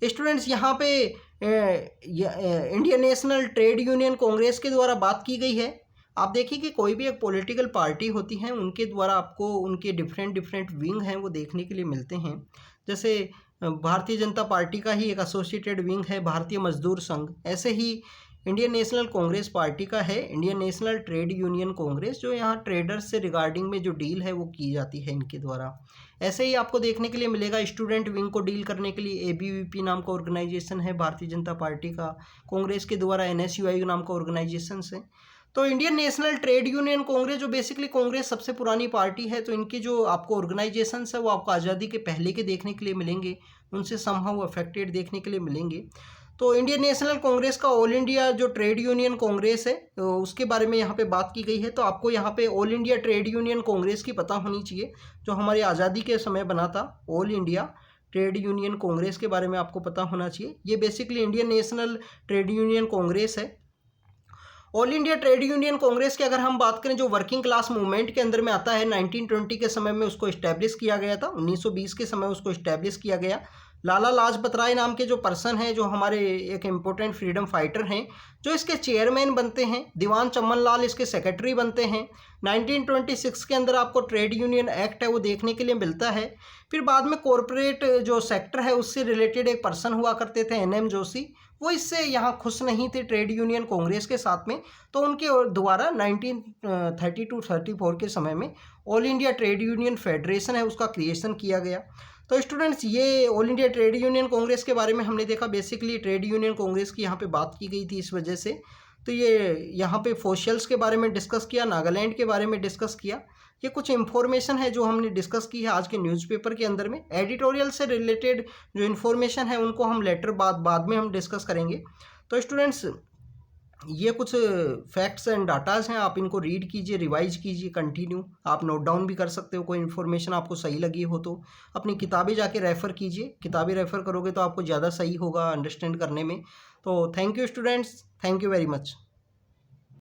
स्टूडेंट्स यहाँ पे Indian National Trade Union Congress के द्वारा बात की गई है। आप देखिए कि कोई भी एक पॉलिटिकल पार्टी होती है उनके द्वारा आपको उनके डिफरेंट विंग हैं वो देखने के लिए मिलते हैं। जैसे भारतीय जनता पार्टी का ही एक एसोसिएटेड विंग है भारतीय मजदूर संघ, ऐसे ही इंडियन नेशनल कांग्रेस पार्टी का है Indian National Trade Union Congress, जो यहाँ ट्रेडर्स से रिगार्डिंग में जो डील है वो की जाती है इनके द्वारा। ऐसे ही आपको देखने के लिए मिलेगा स्टूडेंट विंग को डील करने के लिए एबीवीपी नाम का ऑर्गेनाइजेशन है भारतीय जनता पार्टी का, कांग्रेस के द्वारा एनएसयूआई नाम का ऑर्गेनाइजेशन है। तो Indian National Trade Union Congress जो बेसिकली कांग्रेस सबसे पुरानी पार्टी है, तो इनकी जो आपको ऑर्गेनाइजेशंस है वो आपको आज़ादी के पहले के देखने के लिए मिलेंगे, उनसे समहाउ अफेक्टेड देखने के लिए मिलेंगे। तो इंडियन नेशनल कांग्रेस का ऑल इंडिया जो ट्रेड यूनियन कांग्रेस है तो उसके बारे में यहाँ पे बात की गई है। तो आपको यहाँ पे all India Trade Union Congress की पता होनी चाहिए जो हमारी आज़ादी के समय बना था। All India Trade Union Congress के बारे में आपको पता होना चाहिए। ये basically Indian National Trade Union Congress है। All India Trade Union Congress की अगर हम बात करें, जो वर्किंग क्लास मूवमेंट के अंदर में आता है, 1920 के समय में उसको इस्टेब्लिश किया गया था, 1920 के समय उसको इस्टेब्लिश किया गया। लाला लाजपत राय नाम के जो पर्सन हैं, जो हमारे एक इम्पोर्टेंट फ्रीडम फाइटर हैं, जो इसके चेयरमैन बनते हैं। दीवान चमन लाल इसके सेक्रेटरी बनते हैं। 1926 के अंदर आपको ट्रेड यूनियन एक्ट है वो देखने के लिए मिलता है। फिर बाद में कॉरपोरेट जो सेक्टर है उससे रिलेटेड एक पर्सन हुआ करते थे, NM जोशी, वो इससे यहाँ खुश नहीं थे ट्रेड यूनियन कांग्रेस के साथ में, तो उनके द्वारा 1932-34 के समय में all India Trade union federation है उसका क्रिएशन किया गया। तो स्टूडेंट्स, ये all India Trade Union Congress के बारे में हमने देखा। बेसिकली ट्रेड यूनियन कांग्रेस की यहाँ पे बात की गई थी इस वजह से। तो ये यहाँ पे फोशल्स के बारे में डिस्कस किया, नागालैंड के बारे में डिस्कस किया। ये कुछ इन्फॉर्मेशन है जो हमने डिस्कस की है आज के न्यूज़पेपर के अंदर में। एडिटोरियल से रिलेटेड जो इन्फॉर्मेशन है उनको हम लेटर बाद में हम डिस्कस करेंगे। तो स्टूडेंट्स, ये कुछ फैक्ट्स एंड डाटाज हैं, आप इनको रीड कीजिए, रिवाइज कीजिए, कंटिन्यू आप नोट डाउन भी कर सकते हो। कोई इन्फॉर्मेशन आपको सही लगी हो तो अपनी किताबें जाके रेफ़र कीजिए। किताबें रेफ़र करोगे तो आपको ज़्यादा सही होगा अंडरस्टैंड करने में। तो thank you students, thank you very much.